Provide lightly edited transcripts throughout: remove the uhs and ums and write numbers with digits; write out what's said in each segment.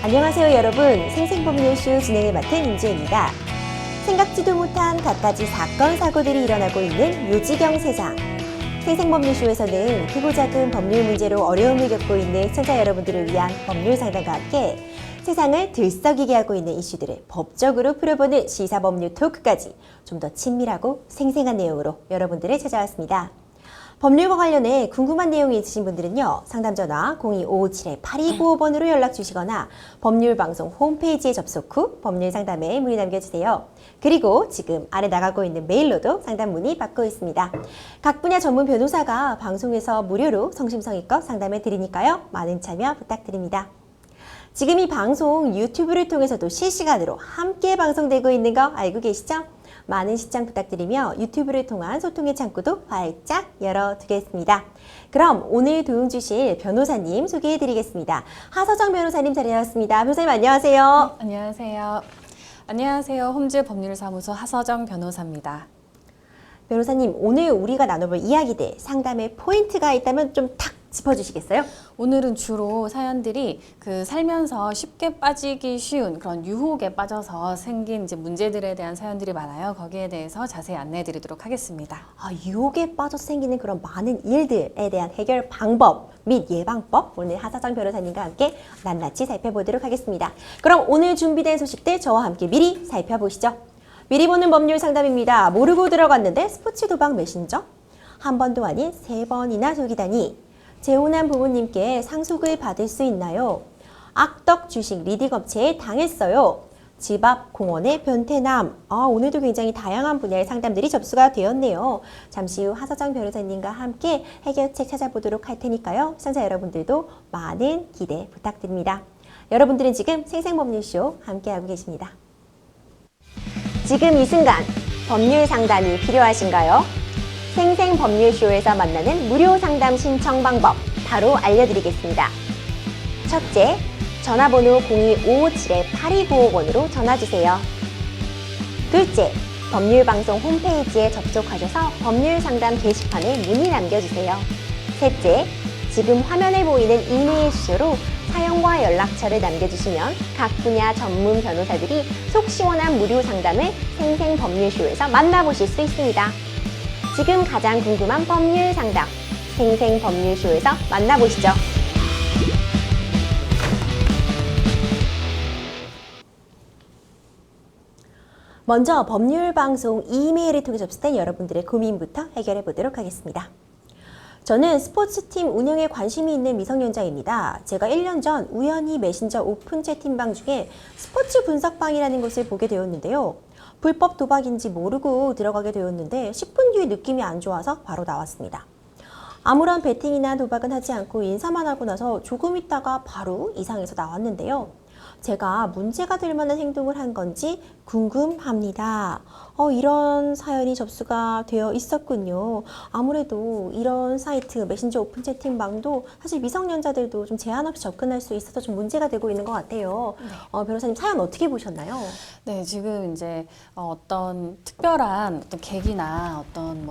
안녕하세요 여러분. 생생법률쇼 진행을 맡은 임지혜입니다. 생각지도 못한 갖가지 사건, 사고들이 일어나고 있는 요지경 세상. 생생법률쇼에서는 크고 작은 법률 문제로 어려움을 겪고 있는 시청자 여러분들을 위한 법률 상담과 함께 세상을 들썩이게 하고 있는 이슈들을 법적으로 풀어보는 시사법률 토크까지 좀 더 친밀하고 생생한 내용으로 여러분들을 찾아왔습니다. 법률과 관련해 궁금한 내용이 있으신 분들은요. 상담전화 02557-8295번으로 연락 주시거나 법률방송 홈페이지에 접속 후 법률상담에 문의 남겨주세요. 그리고 지금 아래 나가고 있는 메일로도 상담 문의 받고 있습니다. 각 분야 전문 변호사가 방송에서 무료로 성심성의껏 상담해 드리니까요. 많은 참여 부탁드립니다. 지금 이 방송 유튜브를 통해서도 실시간으로 함께 방송되고 있는 거 알고 계시죠? 많은 시청 부탁드리며 유튜브를 통한 소통의 창구도 활짝 열어두겠습니다. 그럼 오늘 도움 주실 변호사님 소개해드리겠습니다. 하서정 변호사님 자리하셨습니다. 변호사님 안녕하세요. 네, 안녕하세요. 안녕하세요. 홈즈 법률사무소 하서정 변호사입니다. 변호사님, 오늘 우리가 나눠볼 이야기들 상담에 포인트가 있다면 좀 탁 짚어주시겠어요? 오늘은 주로 사연들이 살면서 쉽게 빠지기 쉬운 그런 유혹에 빠져서 생긴 이제 문제들에 대한 사연들이 많아요. 거기에 대해서 자세히 안내해 드리도록 하겠습니다. 유혹에 빠져서 생기는 그런 많은 일들에 대한 해결 방법 및 예방법 오늘 하서정 변호사님과 함께 낱낱이 살펴보도록 하겠습니다. 그럼 오늘 준비된 소식들 저와 함께 미리 살펴보시죠. 미리 보는 법률 상담입니다. 모르고 들어갔는데 스포츠 도박 메신저? 한 번도 아닌 3번이나 속이다니. 재혼한 부모님께 상속을 받을 수 있나요? 악덕 주식 리딩 업체에 당했어요. 집 앞 공원의 변태남. 오늘도 굉장히 다양한 분야의 상담들이 접수가 되었네요. 잠시 후 하서정 변호사님과 함께 해결책 찾아보도록 할 테니까요. 시청자 여러분들도 많은 기대 부탁드립니다. 여러분들은 지금 생생법률쇼 함께하고 계십니다. 지금 이 순간 법률 상담이 필요하신가요? 생생법률쇼에서 만나는 무료 상담 신청 방법 바로 알려드리겠습니다. 첫째, 전화번호 02557-8295번으로 전화주세요. 둘째, 법률방송 홈페이지에 접속하셔서 법률상담 게시판에 문의 남겨주세요. 셋째, 지금 화면에 보이는 이메일 주소로 사연과 연락처를 남겨주시면 각 분야 전문 변호사들이 속 시원한 무료 상담을 생생법률쇼에서 만나보실 수 있습니다. 지금 가장 궁금한 법률 상담, 생생법률쇼에서 만나보시죠. 먼저 법률방송 이메일을 통해 접수된 여러분들의 고민부터 해결해 보도록 하겠습니다. 저는 스포츠팀 운영에 관심이 있는 미성년자입니다. 제가 1년 전 우연히 메신저 오픈 채팅방 중에 스포츠 분석방이라는 것을 보게 되었는데요. 불법 도박인지 모르고 들어가게 되었는데 10분 뒤에 느낌이 안 좋아서 바로 나왔습니다. 아무런 베팅이나 도박은 하지 않고 인사만 하고 나서 조금 있다가 바로 이상해서 나왔는데요. 제가 문제가 될 만한 행동을 한 건지 궁금합니다. 이런 사연이 접수가 되어 있었군요. 아무래도 이런 사이트, 메신저 오픈 채팅방도 사실 미성년자들도 좀 제한 없이 접근할 수 있어서 좀 문제가 되고 있는 것 같아요. 네. 변호사님 사연 어떻게 보셨나요? 네, 지금 이제 어떤 특별한 어떤 계기나 어떤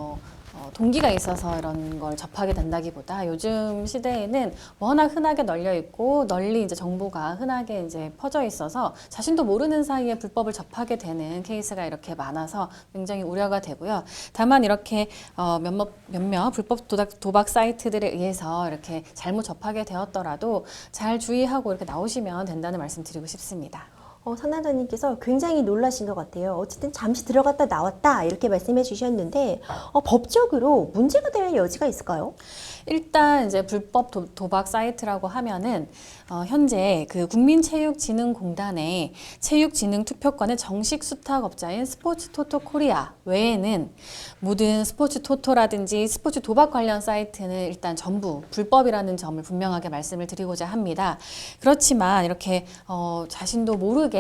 동기가 있어서 이런 걸 접하게 된다기보다 요즘 시대에는 워낙 흔하게 널려 있고 널리 이제 정보가 흔하게 이제 퍼져 있어서 자신도 모르는 사이에 불법을 접하게 되는 케이스가 이렇게 많아서 굉장히 우려가 되고요. 다만 이렇게 몇몇 불법 도박 사이트들에 의해서 이렇게 잘못 접하게 되었더라도 잘 주의하고 이렇게 나오시면 된다는 말씀 드리고 싶습니다. 상담자님께서 굉장히 놀라신 것 같아요. 어쨌든 잠시 들어갔다 나왔다 이렇게 말씀해 주셨는데 법적으로 문제가 될 여지가 있을까요? 일단 이제 불법 도박 사이트라고 하면은 현재 국민체육진흥공단의 체육진흥투표권의 정식 수탁업자인 스포츠토토 코리아 외에는 모든 스포츠토토라든지 스포츠 도박 관련 사이트는 일단 전부 불법이라는 점을 분명하게 말씀을 드리고자 합니다. 그렇지만 이렇게 자신도 모르게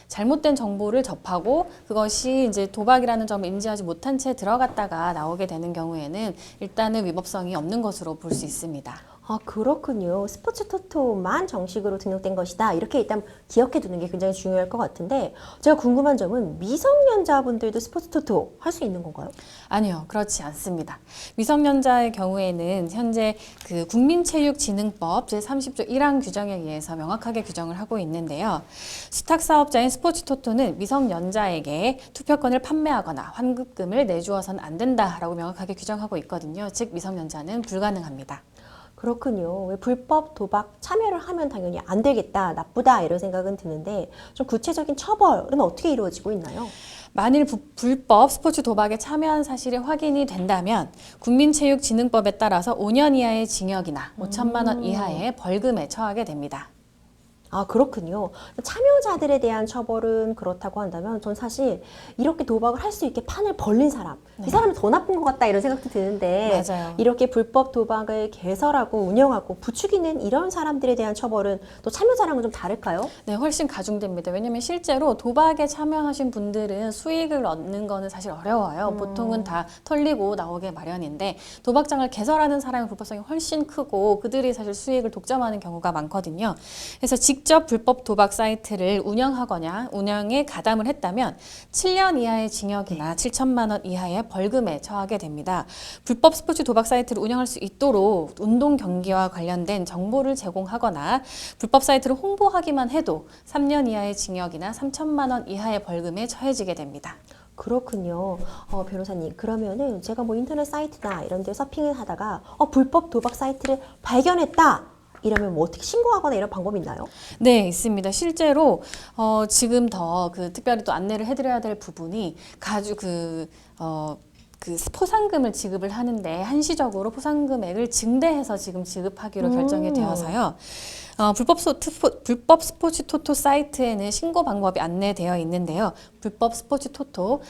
잘못된 정보를 접하고 그것이 이제 도박이라는 점을 인지하지 못한 채 들어갔다가 나오게 되는 경우에는 일단은 위법성이 없는 것으로 볼 수 있습니다. 아, 그렇군요. 스포츠 토토만 정식으로 등록된 것이다. 이렇게 일단 기억해 두는 게 굉장히 중요할 것 같은데, 제가 궁금한 점은 미성년자분들도 스포츠 토토 할 수 있는 건가요? 아니요, 그렇지 않습니다. 미성년자의 경우에는 현재 그 국민체육진흥법 제30조 1항 규정에 의해서 명확하게 규정을 하고 있는데요. 수탁 사업자인 스포츠 토토는 미성년자에게 투표권을 판매하거나 환급금을 내주어서는 안 된다라고 명확하게 규정하고 있거든요. 즉 미성년자는 불가능합니다. 그렇군요. 왜 불법 도박 참여를 하면 당연히 안 되겠다, 나쁘다 이런 생각은 드는데 좀 구체적인 처벌은 어떻게 이루어지고 있나요? 만일 불법 스포츠 도박에 참여한 사실이 확인이 된다면 국민체육진흥법에 따라서 5년 이하의 징역이나 5천만 원 이하의 벌금에 처하게 됩니다. 아, 그렇군요. 참여자들에 대한 처벌은 그렇다고 한다면 전 사실 이렇게 도박을 할 수 있게 판을 벌린 사람, 이 사람이 더 나쁜 것 같다 이런 생각도 드는데 맞아요. 이렇게 불법 도박을 개설하고 운영하고 부추기는 이런 사람들에 대한 처벌은 또 참여자랑은 좀 다를까요? 네, 훨씬 가중됩니다. 왜냐하면 실제로 도박에 참여하신 분들은 수익을 얻는 거는 사실 어려워요. 보통은 다 털리고 나오게 마련인데 도박장을 개설하는 사람의 불법성이 훨씬 크고 그들이 사실 수익을 독점하는 경우가 많거든요. 그래서 직접 불법 도박 사이트를 운영하거나 운영에 가담을 했다면 7년 이하의 징역이나 7천만 원 이하의 벌금에 처하게 됩니다. 불법 스포츠 도박 사이트를 운영할 수 있도록 운동 경기와 관련된 정보를 제공하거나 불법 사이트를 홍보하기만 해도 3년 이하의 징역이나 3천만 원 이하의 벌금에 처해지게 됩니다. 그렇군요. 변호사님, 그러면은 제가 뭐 인터넷 사이트나 이런 데 서핑을 하다가 불법 도박 사이트를 발견했다. 이러면 뭐 어떻게 신고하거나 이런 방법이 있나요? 네, 있습니다. 실제로 지금 더 특별히 또 안내를 해드려야 될 부분이 그 포상금을 지급을 하는데 한시적으로 포상금액을 증대해서 지금 지급하기로 결정이 되어서요. 불법 스포츠 토토 사이트에는 신고 방법이 안내되어 있는데요. 불법 스포츠 토토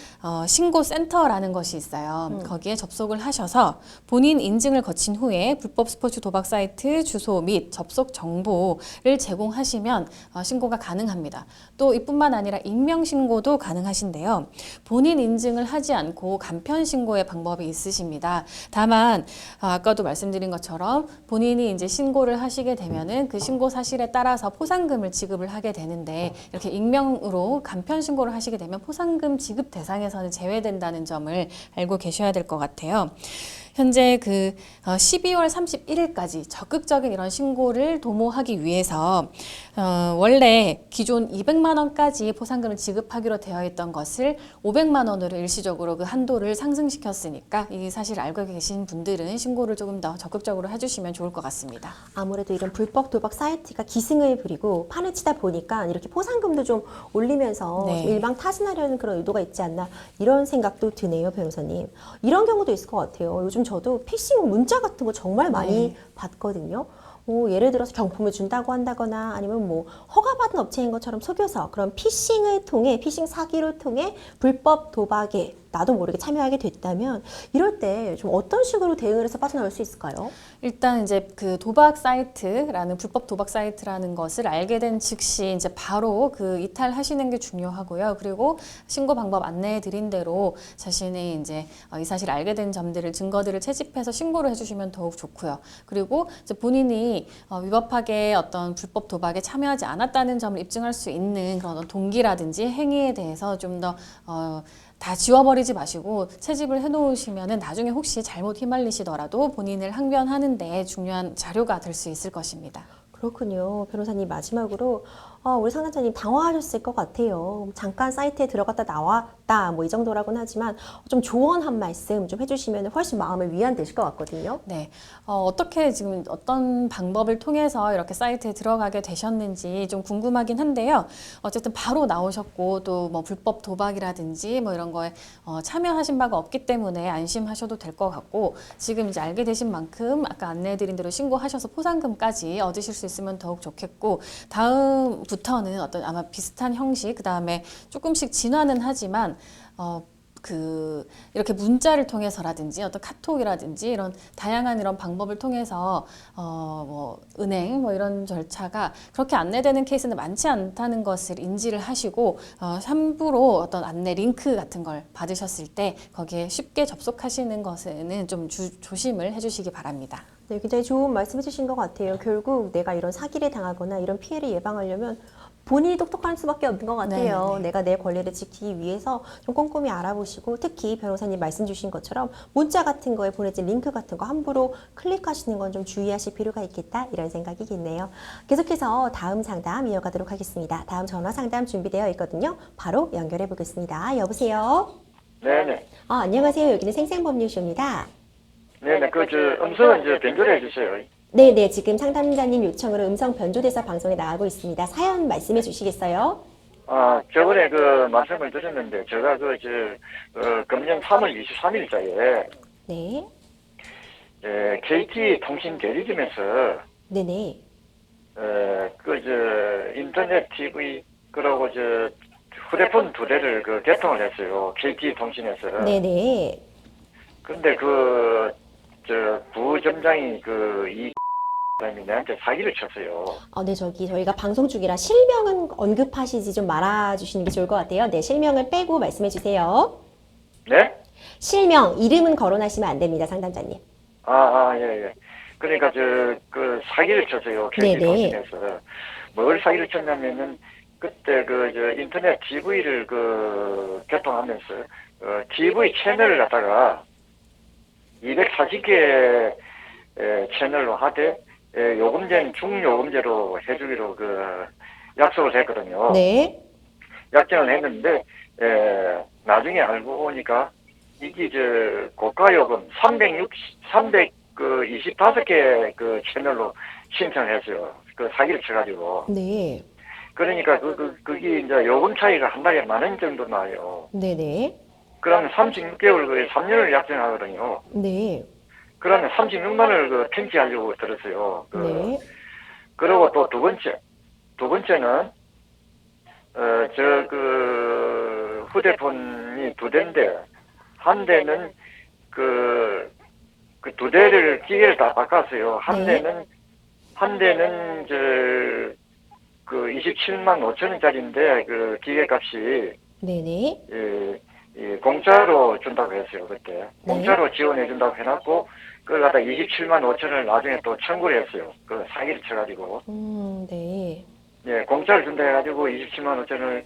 신고 센터라는 것이 있어요. 거기에 접속을 하셔서 본인 인증을 거친 후에 불법 스포츠 도박 사이트 주소 및 접속 정보를 제공하시면 신고가 가능합니다. 또 이뿐만 아니라 익명 신고도 가능하신데요. 본인 인증을 하지 않고 간편 신고의 방법이 있으십니다. 다만 아까도 말씀드린 것처럼 본인이 이제 신고를 하시게 되면은 그 신고 사실에 따라서 포상금을 지급을 하게 되는데 이렇게 익명으로 간편 신고를 하시게 되면 포상금 지급 대상에서는 제외된다는 점을 알고 계셔야 될 것 같아요. 현재 12월 31일까지 적극적인 이런 신고를 도모하기 위해서 원래 기존 200만 원까지 포상금을 지급하기로 되어 있던 것을 500만 원으로 일시적으로 그 한도를 상승시켰으니까 이 사실 알고 계신 분들은 신고를 조금 더 적극적으로 해주시면 좋을 것 같습니다. 아무래도 이런 불법 도박 사이트가 기승을 부리고 판을 치다 보니까 이렇게 포상금도 좀 올리면서 네. 좀 일방타진하려는 그런 의도가 있지 않나 이런 생각도 드네요, 변호사님. 이런 경우도 있을 것 같아요. 요즘 저도 피싱 문자 같은 거 정말 많이 받거든요. 예를 들어서 경품을 준다고 한다거나 아니면 뭐 허가받은 업체인 것처럼 속여서 그런 피싱을 통해 피싱 사기를 통해 불법 도박에 나도 모르게 참여하게 됐다면 이럴 때 좀 어떤 식으로 대응을 해서 빠져나올 수 있을까요? 일단 이제 그 도박 사이트라는 불법 도박 사이트라는 것을 알게 된 즉시 이제 바로 이탈하시는 게 중요하고요. 그리고 신고 방법 안내해 드린 대로 자신이 이제 이 사실 알게 된 점들을 증거들을 채집해서 신고를 해주시면 더욱 좋고요. 그리고 이제 본인이 위법하게 어떤 불법 도박에 참여하지 않았다는 점을 입증할 수 있는 그런 동기라든지 행위에 대해서 좀 더 다 지워버리지 마시고 채집을 해놓으시면은 나중에 혹시 잘못 휘말리시더라도 본인을 항변하는데 중요한 자료가 될 수 있을 것입니다. 그렇군요. 변호사님 마지막으로 우리 상담자님 당황하셨을 것 같아요. 잠깐 사이트에 들어갔다 나왔다 뭐 이 정도라고는 하지만 좀 조언 한 말씀 좀 해주시면 훨씬 마음의 위안 되실 것 같거든요. 네, 어떻게 지금 어떤 방법을 통해서 이렇게 사이트에 들어가게 되셨는지 좀 궁금하긴 한데요. 어쨌든 바로 나오셨고 또 뭐 불법 도박이라든지 뭐 이런 거에 참여하신 바가 없기 때문에 안심하셔도 될 것 같고 지금 이제 알게 되신 만큼 아까 안내해드린 대로 신고하셔서 포상금까지 얻으실 수 있으면 더욱 좋겠고 다음부터는 어떤 아마 비슷한 형식 그 다음에 조금씩 진화는 하지만 이렇게 문자를 통해서라든지 어떤 카톡이라든지 이런 다양한 이런 방법을 통해서 뭐 은행 뭐 이런 절차가 그렇게 안내되는 케이스는 많지 않다는 것을 인지를 하시고 함부로 어떤 안내 링크 같은 걸 받으셨을 때 거기에 쉽게 접속하시는 것에는 좀 조심을 해주시기 바랍니다. 네, 굉장히 좋은 말씀 해주신 것 같아요. 결국 내가 이런 사기를 당하거나 이런 피해를 예방하려면 본인이 똑똑할 수밖에 없는 것 같아요. 네네. 내가 내 권리를 지키기 위해서 좀 꼼꼼히 알아보시고 특히 변호사님 말씀 주신 것처럼 문자 같은 거에 보내진 링크 같은 거 함부로 클릭하시는 건 좀 주의하실 필요가 있겠다 이런 생각이 있네요. 계속해서 다음 상담 이어가도록 하겠습니다. 다음 전화 상담 준비되어 있거든요. 바로 연결해 보겠습니다. 여보세요? 네네. 안녕하세요. 여기는 생생법률쇼입니다. 네네. 음성은 변조를 해주세요. 네네, 지금 상담자님 요청으로 음성 변조돼서 방송에 나가고 있습니다. 사연 말씀해 주시겠어요? 저번에 말씀을 드렸는데, 제가 금년 3월 23일자에, 네, KT 통신 대리점에서, 네네, 인터넷 TV, 그러고 휴대폰 2대를 개통을 했어요. KT 통신에서. 네네. 근데 부점장이 이 사람이 내한테 사기를 쳤어요. 네, 저희가 방송 중이라 실명은 언급하시지 좀 말아주시는 게 좋을 것 같아요. 네, 실명을 빼고 말씀해 주세요. 네? 실명, 이름은 거론하시면 안 됩니다, 상담자님. 예. 그러니까 사기를 쳤어요. KT 통신에서. 뭘 사기를 쳤냐면은 그때 인터넷 TV를 개통하면서 TV 채널을 갖다가 240개 채널로 하되 요금제는 중요금제로 해주기로 약속을 했거든요. 네. 약정을 했는데 나중에 알고 보니까 이게 고가요금 325개 채널로 신청을 했어요. 사기를 쳐가지고. 네. 그러니까 그게 이제 요금 차이가 한 달에 10,000원 정도 나요. 네네. 그러면 36개월 3년을 약정하거든요. 네. 그러면 36만 원을 팽지하려고 들었어요. 네. 그리고 또 두 번째는 휴대폰이 2대인데 한 대는 그 2대를 기계를 다 바꿨어요. 한 대는 27만 5천 원짜리인데 기계값이 네네. 공짜로 준다고 했어요, 그때. 공짜로 지원해 준다고 해놨고, 그걸 갖다 27만 5천을 나중에 또 청구를 했어요. 사기를 쳐가지고. 네. 예, 공짜를 준다 해가지고 27만 5천을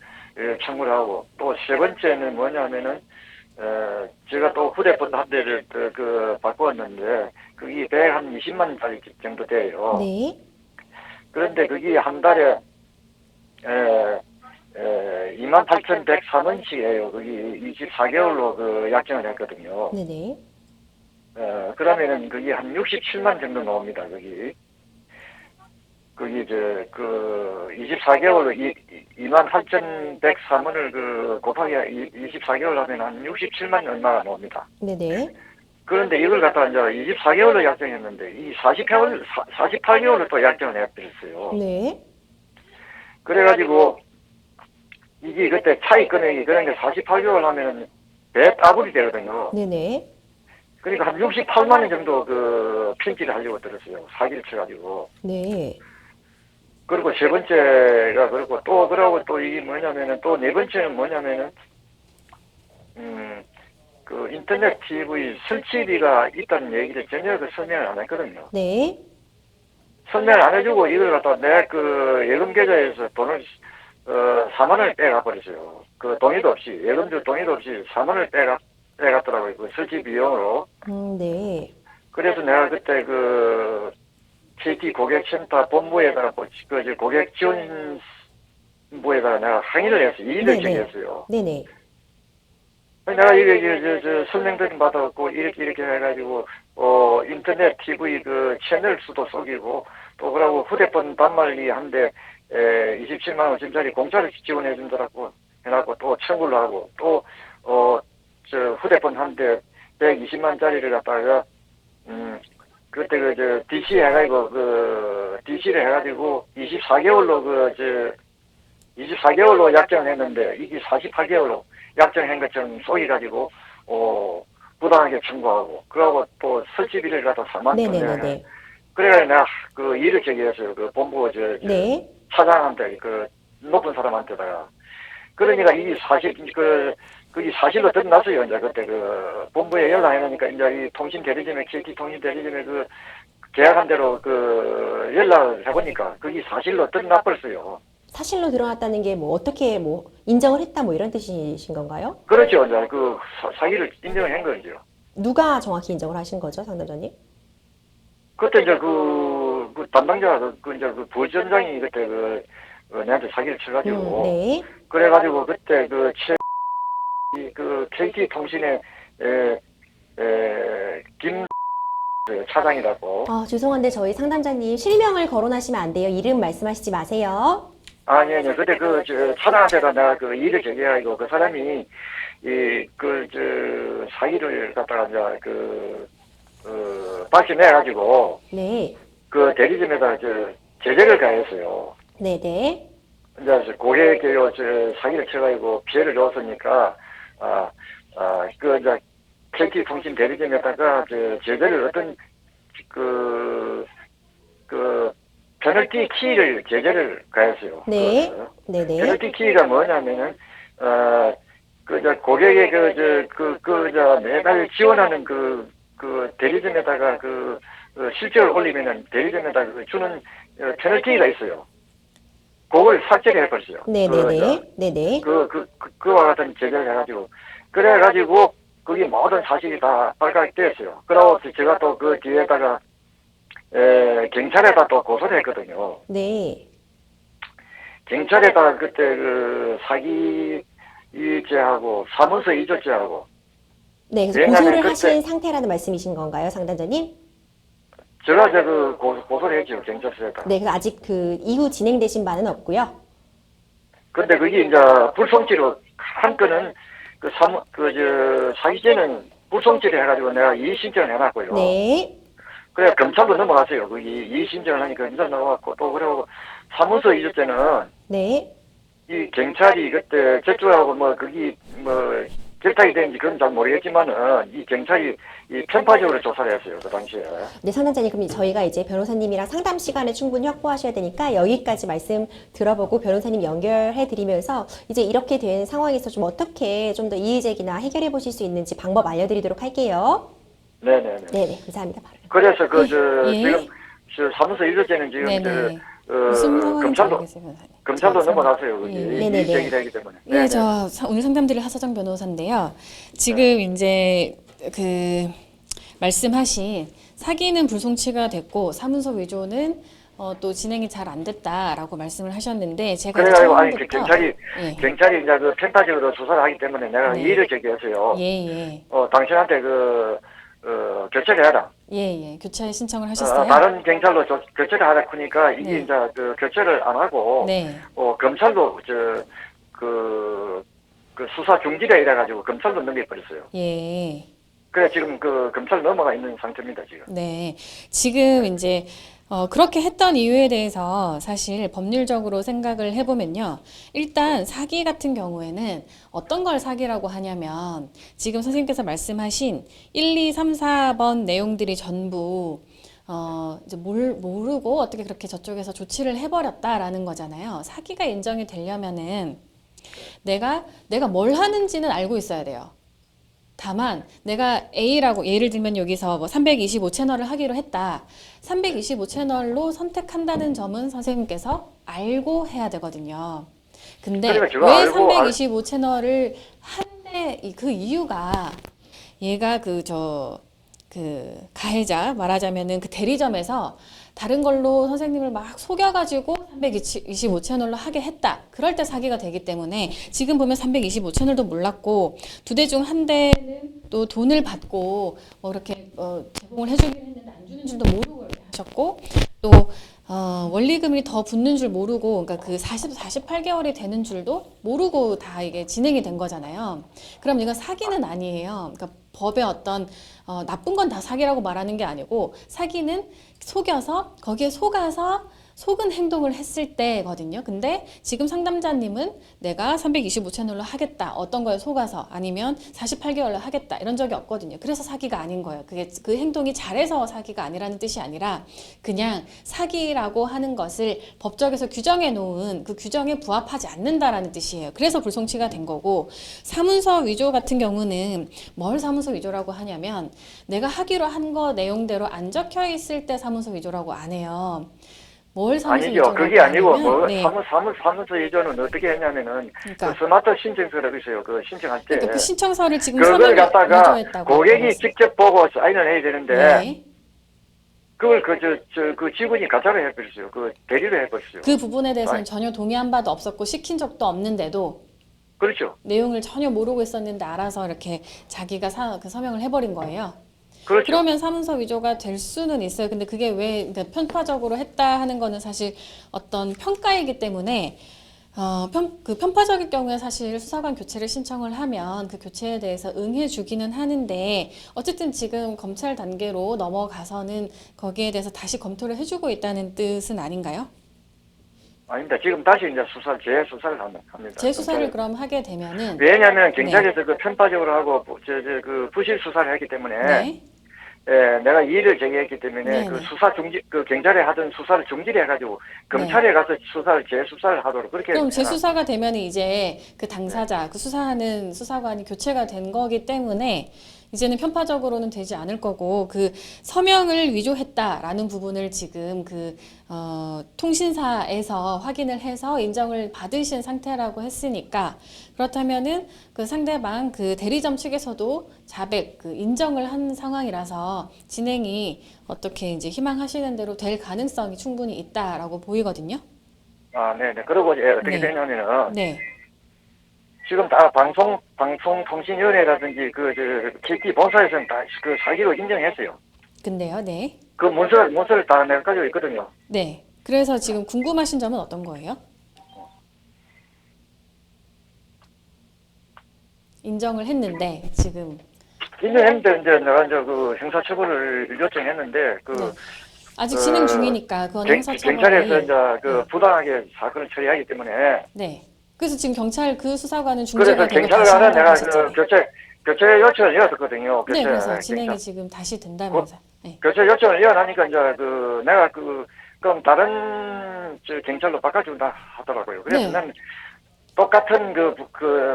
청구를 하고, 또 세 번째는 뭐냐면은, 제가 또 휴대폰 한 대를 바꾸었는데, 그게 120만 원짜리 정도 돼요. 네. 그런데 그게 한 달에, 28,103원씩이에요. 거기 24개월로 약정을 했거든요. 네네. 그러면은 그게 한 67만 정도 나옵니다. 거기 24개월로 28,103원을 곱하기 24개월 하면 한 67만 얼마가 나옵니다. 네네. 그런데 이걸 갖다 이제 24개월로 약정했는데 이 48개월로 또 약정을 해버렸어요. 네. 그래가지고 이게 그때 차이 금액이 그러니까 48개월 하면 배 따블이 되거든요. 네네. 그러니까 한 68만 원 정도 편지를 하려고 들었어요. 사기를 쳐가지고. 네. 그리고 세 번째가 그러고 또 이게 뭐냐면은 또 네 번째는 뭐냐면은 인터넷 TV 설치비가 있다는 얘기를 전혀 설명을 안 했거든요. 네. 설명을 안 해주고 이걸 갖다 내 예금 계좌에서 돈을 4만 원을 빼가 버렸어요. 동의도 없이 예금주 동의도 없이 4만 원을 빼갔더라고요. 설치 비용으로. 네. 그래서 내가 그때 KT 고객센터 본부에다가 고객 지원부에다가 내가 항의를 했어요. 이의를 제기했어요. 네네. 내가 이게 설명드림 받아갖고 이렇게 해가지고 인터넷 TV 채널 수도 속이고 또 그러고 휴대폰 단말기 한 대 27만 5천짜리 공짜로 지원해 준다고 해놨고 또 청구를 하고 또 휴대폰 한 대 120만짜리를 갖다가 그때 DC 해가지고 DC를 해가지고 24개월로 24개월로 약정을 했는데 이게 48개월로 약정한 것처럼 속여가지고 부당하게 청구하고 그러고 또 설치비를 갖다 4만 원 네네네네. 그래가 내가 그 일을 제기했어요. 그 본부 네. 차장한테 그 높은 사람한테다가 그러니까 이게 사실 그게 사실로 드러났어요. 이제 그때 그 본부에 연락해놓으니까 이제 이 통신 대리점에 KT 통신 대리점에 그 계약한 대로 그 연락을 해보니까 그게 사실로 드러나버렸어요. 사실로 드러났다는 게 뭐 어떻게 뭐 인정을 했다 뭐 이런 뜻이신 건가요? 그렇죠. 이제 그 사기를 인정을 한 거죠. 누가 정확히 인정을 하신 거죠, 상담자님? 그때 이제 그 담당자가 이제 그 부전장이 그때 내한테 사기를 쳐가지고 네. 그래가지고 그때 그 KT 통신의 김 차장이라고. 죄송한데 저희 상담자님 실명을 거론하시면 안 돼요. 이름 말씀하시지 마세요. 아니, 그때 차장한테가 내가 그 일을 제기하고 그 사람이 사기를 갖다가 이제 발견해가지고 네. 그 대리점에다 제재를 가했어요. 네네. 이제 고객에게 사기를 쳐가지고 피해를 줬으니까 이제 KT 통신 대리점에다가 제재를 어떤 페널티 키를 제재를 가했어요. 네. 네네. 페널티 키가 뭐냐면은 이제 고객의 매달 지원하는 그 대리점에다가 실적을 올리면은 대리점에다가 주는 페널티가 있어요. 그걸 삭제를 해버렸어요. 네네네. 네네. 그와 같은 제재를 해가지고 그래가지고 그게 모든 사실이 다 발각됐어요. 그러고 제가 또 그 뒤에다가 경찰에다 또 고소를 했거든요. 네. 경찰에다가 그때 그 사기죄하고 사문서 위조죄하고 네. 그래서 왜냐면 고소를 그때- 하신 상태라는 말씀이신 건가요, 상담자님? 제가 이제 고소를 했죠, 경찰서에다. 네. 그래서 아직 그 이후 진행되신 바는 없고요. 근데 그게 이제 불송치로 한 건은 사기죄는 불송치를 해가지고 내가 이의신청을 해놨고요. 네. 그래 검찰도 넘어갔어요. 거기 이의신청을 하니까 검찰 넘어갔고 또 그리고 사무소 위조죄는 네. 이 경찰이 그때 저쪽하고 결탁이 되는지 그건 잘 모르겠지만은 이 경찰이 이 편파적으로 조사를 했어요. 그 당시에. 네, 상담자님, 그럼 저희가 이제 변호사님이랑 상담 시간을 충분히 확보하셔야 되니까 여기까지 말씀 들어보고 변호사님 연결해 드리면서 이제 이렇게 된 상황에서 좀 어떻게 좀 더 이의제기나 해결해 보실 수 있는지 방법 알려드리도록 할게요. 네네네. 네네, 감사합니다. 바로. 그래서 예. 지금 사무소 위조죄는 지금 네네. 무슨 상황인지 검찰도 모르겠어요, 변호사님. 검찰도 넘어갔어요. 그게 예. 네네네. 이의제기 되기 때문에. 예, 네네. 오늘 상담드릴 하서정 변호사인데요. 지금 이제 말씀하신 사기는 불송치가 됐고 사문서 위조는 또 진행이 잘 안 됐다라고 말씀을 하셨는데 제가 이제 그래가지고 처음부터 경찰이 이제 편파적으로 조사를 하기 때문에 내가 네. 이의를 제기했어요. 예. 당신한테 교체를 해라. 예. 교체 신청을 하셨어요? 다른 경찰로 교체를 하라 그러니까 이게 네. 이제 교체를 안 하고 네. 검찰도 수사 중지라 이래가지고 검찰도 넘겨버렸어요. 예. 그래 지금 검찰 넘어가 있는 상태입니다 지금. 네. 지금 이제 그렇게 했던 이유에 대해서 사실 법률적으로 생각을 해보면요. 일단 사기 같은 경우에는 어떤 걸 사기라고 하냐면 지금 선생님께서 말씀하신 1, 2, 3, 4번 내용들이 전부 이제 모르고 어떻게 그렇게 저쪽에서 조치를 해버렸다라는 거잖아요. 사기가 인정이 되려면은 내가 뭘 하는지는 알고 있어야 돼요. 다만 내가 A라고 예를 들면 여기서 325 채널을 하기로 했다. 325 채널로 선택한다는 점은 선생님께서 알고 해야 되거든요. 근데 그러니까 제가 왜 알고 325 채널을 한데 그 이유가 얘가 가해자 말하자면은 그 대리점에서 다른 걸로 선생님을 막 속여가지고 325 채널로 하게 했다. 그럴 때 사기가 되기 때문에 지금 보면 325 채널도 몰랐고 2대 중 1대는 또 돈을 받고 이렇게 제공을 해주긴 했는데 안 주는 줄도 모르고 이렇게 하셨고 또 원리금이 더 붙는 줄 모르고 그러니까 그 48개월이 되는 줄도 모르고 다 이게 진행이 된 거잖아요. 그럼 이건 사기는 아니에요. 그러니까 법의 어떤 나쁜 건 다 사기라고 말하는 게 아니고 사기는 속여서 거기에 속아서 속은 행동을 했을 때거든요. 근데 지금 상담자님은 내가 325채널로 하겠다. 어떤 거에 속아서 아니면 48개월로 하겠다. 이런 적이 없거든요. 그래서 사기가 아닌 거예요. 그게 그 행동이 잘해서 사기가 아니라는 뜻이 아니라 그냥 사기라고 하는 것을 법적에서 규정해 놓은 그 규정에 부합하지 않는다라는 뜻이에요. 그래서 불송치가 된 거고 사문서 위조 같은 경우는 뭘 사문서 위조라고 하냐면 내가 하기로 한 거 내용대로 안 적혀 있을 때 사문서 위조라고 안 해요. 뭘 사무소 아니죠. 위조라고 그게 아니고 하냐면, 뭐 네. 사무소 위조는 어떻게 했냐면은 그러니까, 그 스마트 신청서라고 있어요. 그 신청할 때 그러니까 그 신청서를 지금 그걸 서명을 갖다가 위조했다고 고객이 그랬어요. 직접 보고 사인을 해야 되는데 네. 그걸 그 직원이 가짜로 해버렸어요. 그 대리로 해버렸어요. 그 부분에 대해서는 아니, 전혀 동의한 바도 없었고 시킨 적도 없는데도 그렇죠. 내용을 전혀 모르고 있었는데 알아서 이렇게 자기가 그 서명을 해버린 거예요. 그렇죠. 그러면 사문서 위조가 될 수는 있어요. 근데 그게 왜 그러니까 편파적으로 했다 하는 거는 사실 어떤 평가이기 때문에 그 편파적일 경우에 사실 수사관 교체를 신청을 하면 그 교체에 대해서 응해 주기는 하는데 어쨌든 지금 검찰 단계로 넘어가서는 거기에 대해서 다시 검토를 해주고 있다는 뜻은 아닌가요? 아닙니다. 지금 다시 이제 재수사를 합니다. 재수사를 경찰에. 그럼 하게 되면은 왜냐하면 경찰에서 그 편파적으로 하고 그 부실 수사를 했기 때문에 네. 내가 이의를 제기했기 때문에 네, 그 네. 수사 중지 그 경찰에 하던 수사를 중지를 해가지고 검찰에 가서 재수사를 하도록 그렇게 그럼 해놨- 재수사가 되면 이제 그 당사자, 그 수사하는 수사관이 교체가 된 거기 때문에 이제는 편파적으로는 되지 않을 거고 그 서명을 위조했다라는 부분을 지금 통신사에서 확인을 해서 인정을 받으신 상태라고 했으니까 그렇다면은 그 상대방 그 대리점 측에서도 자백 그 인정을 한 상황이라서 진행이 어떻게 이제 희망하시는 대로 될 가능성이 충분히 있다라고 보이거든요. 아, 네네. 그리고 이제 어떻게 네. 되냐면은 네. 지금 다 방송통신위원회라든지 KT 본사에서는 다 그 사기로 인정했어요. 근데요, 네. 그 문서를 다 내가 가지고 있거든요. 네. 그래서 지금 궁금하신 점은 어떤 거예요? 인정을 했는데 지금 인정했는데 이제 내가 이제 그 형사처벌을 요청했는데 그 네. 아직 진행 중이니까 그건 경찰에서 형사처벌이 이제 그 네. 부당하게 사건을 처리하기 때문에 네. 그래서 지금 경찰 그 수사관은 그래서 중재가 되고 경찰을 다시 가서 한다고 내가 하셨잖아요. 교체 요청을 이었거든요. 네, 그래서 진행이 지금 다시 된다면서. 네. 교체 요청을 이어나니까 이제 내가 그럼 다른 경찰로 바꿔준다 하더라고요. 그래서 네. 난 똑같은 그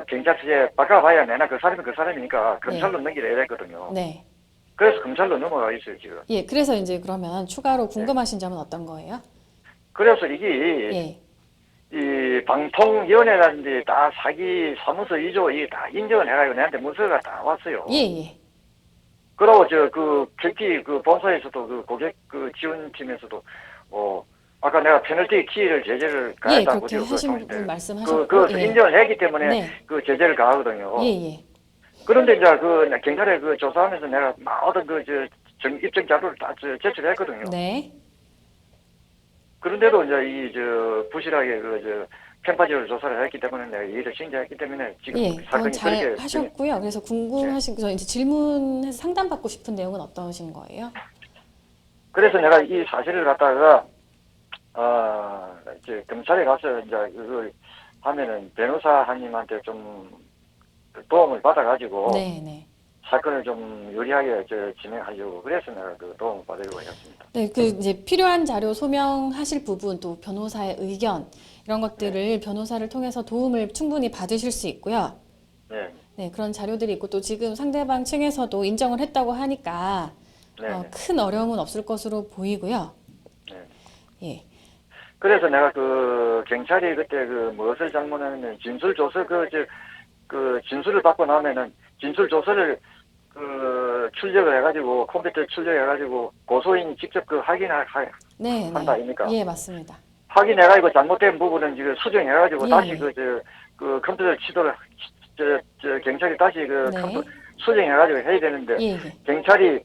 경찰서에 바꿔봐야 내나 그 사람이 그 사람이니까 검찰로 넘기려 해야 되거든요. 네. 그래서 검찰로 넘어가 있어요 지금. 예, 그래서 이제 그러면 추가로 궁금하신 점은 어떤 거예요? 그래서 이게 예. 이 방통위원회라든지 다 사기 사무소 위조 이게 다 인정을 해가지고 내한테 문서가 다 왔어요. 예, 예. 그리고 KT 본사에서도 그 고객 지원팀에서도 아까 내가 페널티 키를 제재를 예, 가했다고 그렇게 하신 분 말씀하셨고. 그 예. 인정을 했기 때문에 네. 그 제재를 가하거든요. 예, 예. 그런데 이제 경찰에 조사하면서 내가 모든 입증 자료를 다 제출했거든요. 네. 그런데도 이제 부실하게 편파적으로 조사를 했기 때문에 내가 이의를 신청했기 때문에 지금 예, 그건 사건이 잘 그렇게 하셨고요. 그래서 궁금하신 저 이제 질문해서 상담받고 싶은 내용은 어떠신 거예요? 그래서 내가 이 사실을 갖다가 이제 검찰에 가서 이제 그걸 하면은 변호사님한테 좀 도움을 받아가지고 네, 네. 사건을 좀 유리하게 진행하려고 그래서 내가 그 도움을 받으려고 했습니다. 네, 그 이제 필요한 자료 소명하실 부분 또 변호사의 의견 이런 것들을 변호사를 통해서 도움을 충분히 받으실 수 있고요. 네, 네, 그런 자료들이 있고 또 지금 상대방 측에서도 인정을 했다고 하니까 네, 네. 큰 어려움은 없을 것으로 보이고요. 네. 예. 그래서 내가 경찰이 그때 무엇을 잘못했냐면 진술 조서 진술을 받고 나면은 진술 조서를 출력을 해가지고 컴퓨터에 출력해가지고 고소인이 직접 네, 한다 아닙니까? 예, 맞습니다. 확인해가지고 잘못된 부분은 지금 수정해가지고 예. 다시 컴퓨터 치도록 경찰이 다시 네. 컴퓨터 수정해가지고 해야 되는데 예, 예. 경찰이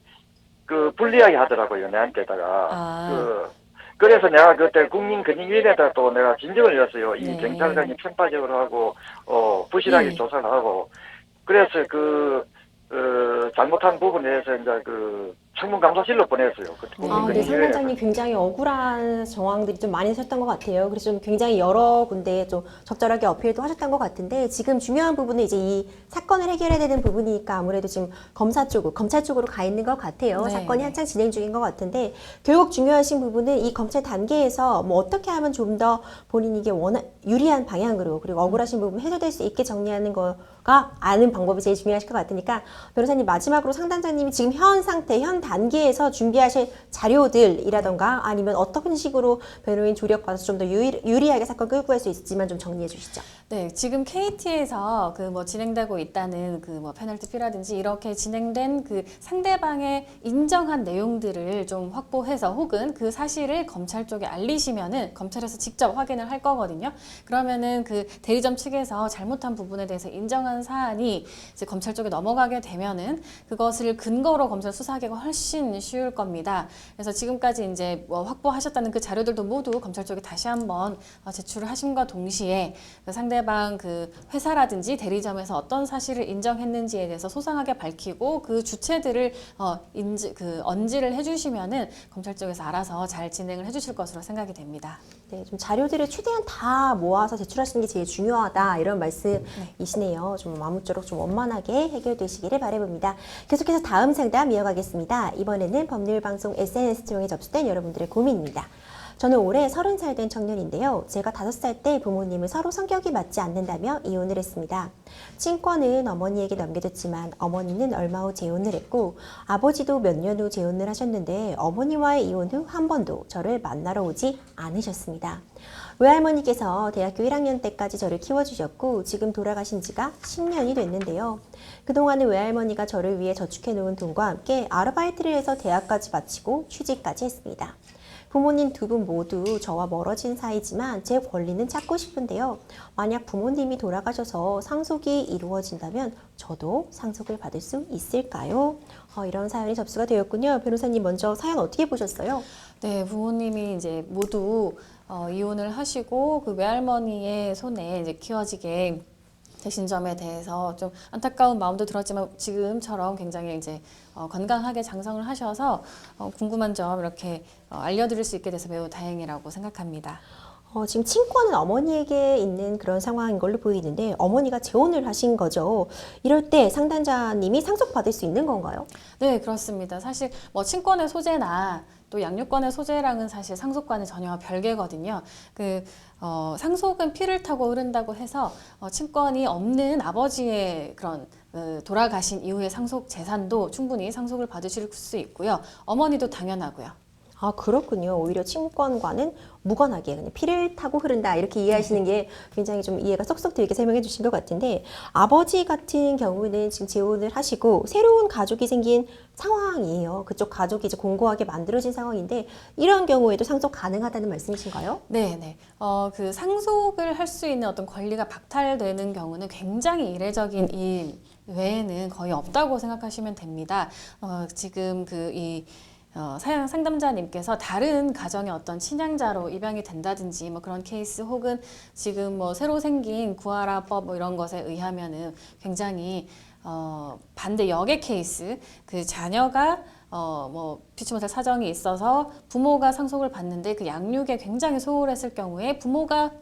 불리하게 하더라고요 내한테다가 아. 그래서 내가 그때 국민근익위원회에다 또 내가 진정을 했어요. 이 네. 경찰관이 편파적으로 하고 부실하게 예. 조사를 하고 그래서 잘못한 부분에 대해서 이제 청문감사실로 보냈어요. 네. 네, 상단장님 굉장히 억울한 정황들이 좀 많이 있었던 것 같아요. 그래서 좀 굉장히 여러 군데에 좀 적절하게 어필도 하셨던 것 같은데 지금 중요한 부분은 이제 이 사건을 해결해야 되는 부분이니까 아무래도 지금 검찰 쪽으로 가 있는 것 같아요. 네. 사건이 한창 진행 중인 것 같은데 결국 중요하신 부분은 이 검찰 단계에서 뭐 어떻게 하면 좀 더 본인에게 유리한 방향으로 그리고 억울하신 부분 해소될 수 있게 정리하는 거가 아는 방법이 제일 중요하실 것 같으니까 변호사님 마지막으로 상단장님이 지금 현 상태, 현 단계에서 준비하실 자료들이라던가 아니면 어떤 식으로 변호인 조력받아서 좀 더 유리하게 사건 끌고 갈 수 있을지만 좀 정리해 주시죠. 네, 지금 KT에서 그 뭐 진행되고 있다는 그 뭐 페널티 피라든지 이렇게 진행된 그 상대방의 인정한 내용들을 좀 확보해서 혹은 그 사실을 검찰 쪽에 알리시면은 검찰에서 직접 확인을 할 거거든요. 그러면은 그 대리점 측에서 잘못한 부분에 대해서 인정한 사안이 이제 검찰 쪽에 넘어가게 되면은 그것을 근거로 검찰 수사하기가 훨씬 쉬울 겁니다. 그래서 지금까지 이제 뭐 확보하셨다는 그 자료들도 모두 검찰 쪽에 다시 한번 제출을 하심과 동시에 그 상대방 그 회사라든지 대리점에서 어떤 사실을 인정했는지에 대해서 소상하게 밝히고 그 주체들을 언지를 해주시면은 검찰 쪽에서 알아서 잘 진행을 해주실 것으로 생각이 됩니다. 네, 좀 자료들을 최대한 다 모아서 제출하시는 게 제일 중요하다 이런 말씀이시네요. 좀 아무쪼록 좀 원만하게 해결되시기를 바라봅니다. 계속해서 다음 상담 이어가겠습니다. 이번에는 법률방송 SNS 통해 접수된 여러분들의 고민입니다. 저는 올해 30살 된 청년인데요. 제가 5살 때 부모님은 서로 성격이 맞지 않는다며 이혼을 했습니다. 친권은 어머니에게 넘겨줬지만 어머니는 얼마 후 재혼을 했고 아버지도 몇 년 후 재혼을 하셨는데 어머니와의 이혼 후 한 번도 저를 만나러 오지 않으셨습니다. 외할머니께서 대학교 1학년 때까지 저를 키워주셨고 지금 돌아가신 지가 10년이 됐는데요. 그동안은 외할머니가 저를 위해 저축해 놓은 돈과 함께 아르바이트를 해서 대학까지 마치고 취직까지 했습니다. 부모님 두 분 모두 저와 멀어진 사이지만 제 권리는 찾고 싶은데요. 만약 부모님이 돌아가셔서 상속이 이루어진다면 저도 상속을 받을 수 있을까요? 이런 사연이 접수가 되었군요. 변호사님 먼저 사연 어떻게 보셨어요? 네, 부모님이 이제 모두 이혼을 하시고 그 외할머니의 손에 이제 키워지게 되신 점에 대해서 좀 안타까운 마음도 들었지만 지금처럼 굉장히 이제 건강하게 장성을 하셔서 궁금한 점 이렇게 알려드릴 수 있게 돼서 매우 다행이라고 생각합니다. 지금 친권은 어머니에게 있는 그런 상황인 걸로 보이는데 어머니가 재혼을 하신 거죠. 이럴 때 상담자님이 상속받을 수 있는 건가요? 네, 그렇습니다. 사실 뭐 친권의 소재나 또 양육권의 소재랑은 사실 상속과는 전혀 별개거든요. 상속은 피를 타고 흐른다고 해서 친권이 없는 아버지의 그런 돌아가신 이후의 상속 재산도 충분히 상속을 받으실 수 있고요. 어머니도 당연하고요. 그렇군요. 오히려 친권과는 무관하게 그냥 피를 타고 흐른다 이렇게 이해하시는 게 굉장히 좀 이해가 쏙쏙 들게 설명해 주신 것 같은데 아버지 같은 경우는 지금 재혼을 하시고 새로운 가족이 생긴 상황이에요. 그쪽 가족이 이제 공고하게 만들어진 상황인데 이런 경우에도 상속 가능하다는 말씀이신가요? 네. 그 상속을 할 수 있는 어떤 권리가 박탈되는 경우는 굉장히 이례적인 일 외에는 거의 없다고 생각하시면 됩니다. 지금 상담자님께서 다른 가정의 어떤 친양자로 입양이 된다든지 뭐 그런 케이스 혹은 지금 뭐 새로 생긴 구하라법 뭐 이런 것에 의하면은 굉장히 반대 역의 케이스 그 자녀가 피치 못할 사정이 있어서 부모가 상속을 받는데 그 양육에 굉장히 소홀했을 경우에 부모가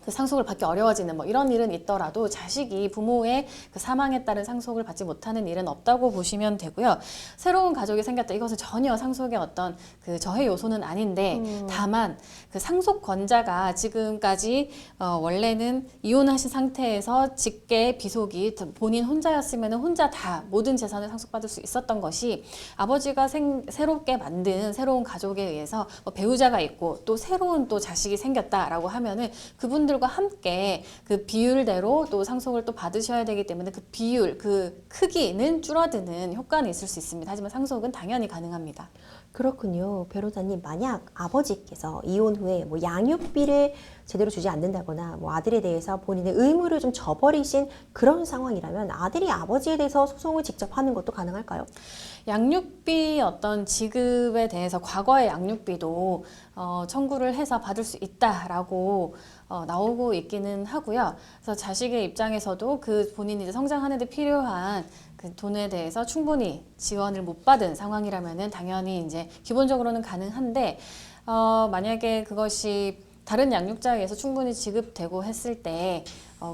그 상속을 받기 어려워지는 뭐 이런 일은 있더라도 자식이 부모의 그 사망에 따른 상속을 받지 못하는 일은 없다고 보시면 되고요. 새로운 가족이 생겼다. 이것은 전혀 상속의 어떤 그 저해 요소는 아닌데 다만 그 상속권자가 지금까지 원래는 이혼하신 상태에서 직계 비속이 본인 혼자였으면 혼자 다 모든 재산을 상속받을 수 있었던 것이 아버지가 새롭게 만든 새로운 가족에 의해서 배우자가 있고 또 새로운 또 자식이 생겼다라고 하면은 그분들과 함께 그 비율대로 또 상속을 또 받으셔야 되기 때문에 그 비율, 그 크기는 줄어드는 효과는 있을 수 있습니다. 하지만 상속은 당연히 가능합니다. 그렇군요. 변호사님, 만약 아버지께서 이혼 후에 뭐 양육비를 제대로 주지 않는다거나 뭐 아들에 대해서 본인의 의무를 좀 저버리신 그런 상황이라면 아들이 아버지에 대해서 소송을 직접 하는 것도 가능할까요? 양육비 어떤 지급에 대해서 과거의 양육비도 청구를 해서 받을 수 있다라고 나오고 있기는 하고요. 그래서 자식의 입장에서도 그 본인이 이제 성장하는 데 필요한 그 돈에 대해서 충분히 지원을 못 받은 상황이라면은 당연히 이제 기본적으로는 가능한데 만약에 그것이 다른 양육자에 의해서 충분히 지급되고 했을 때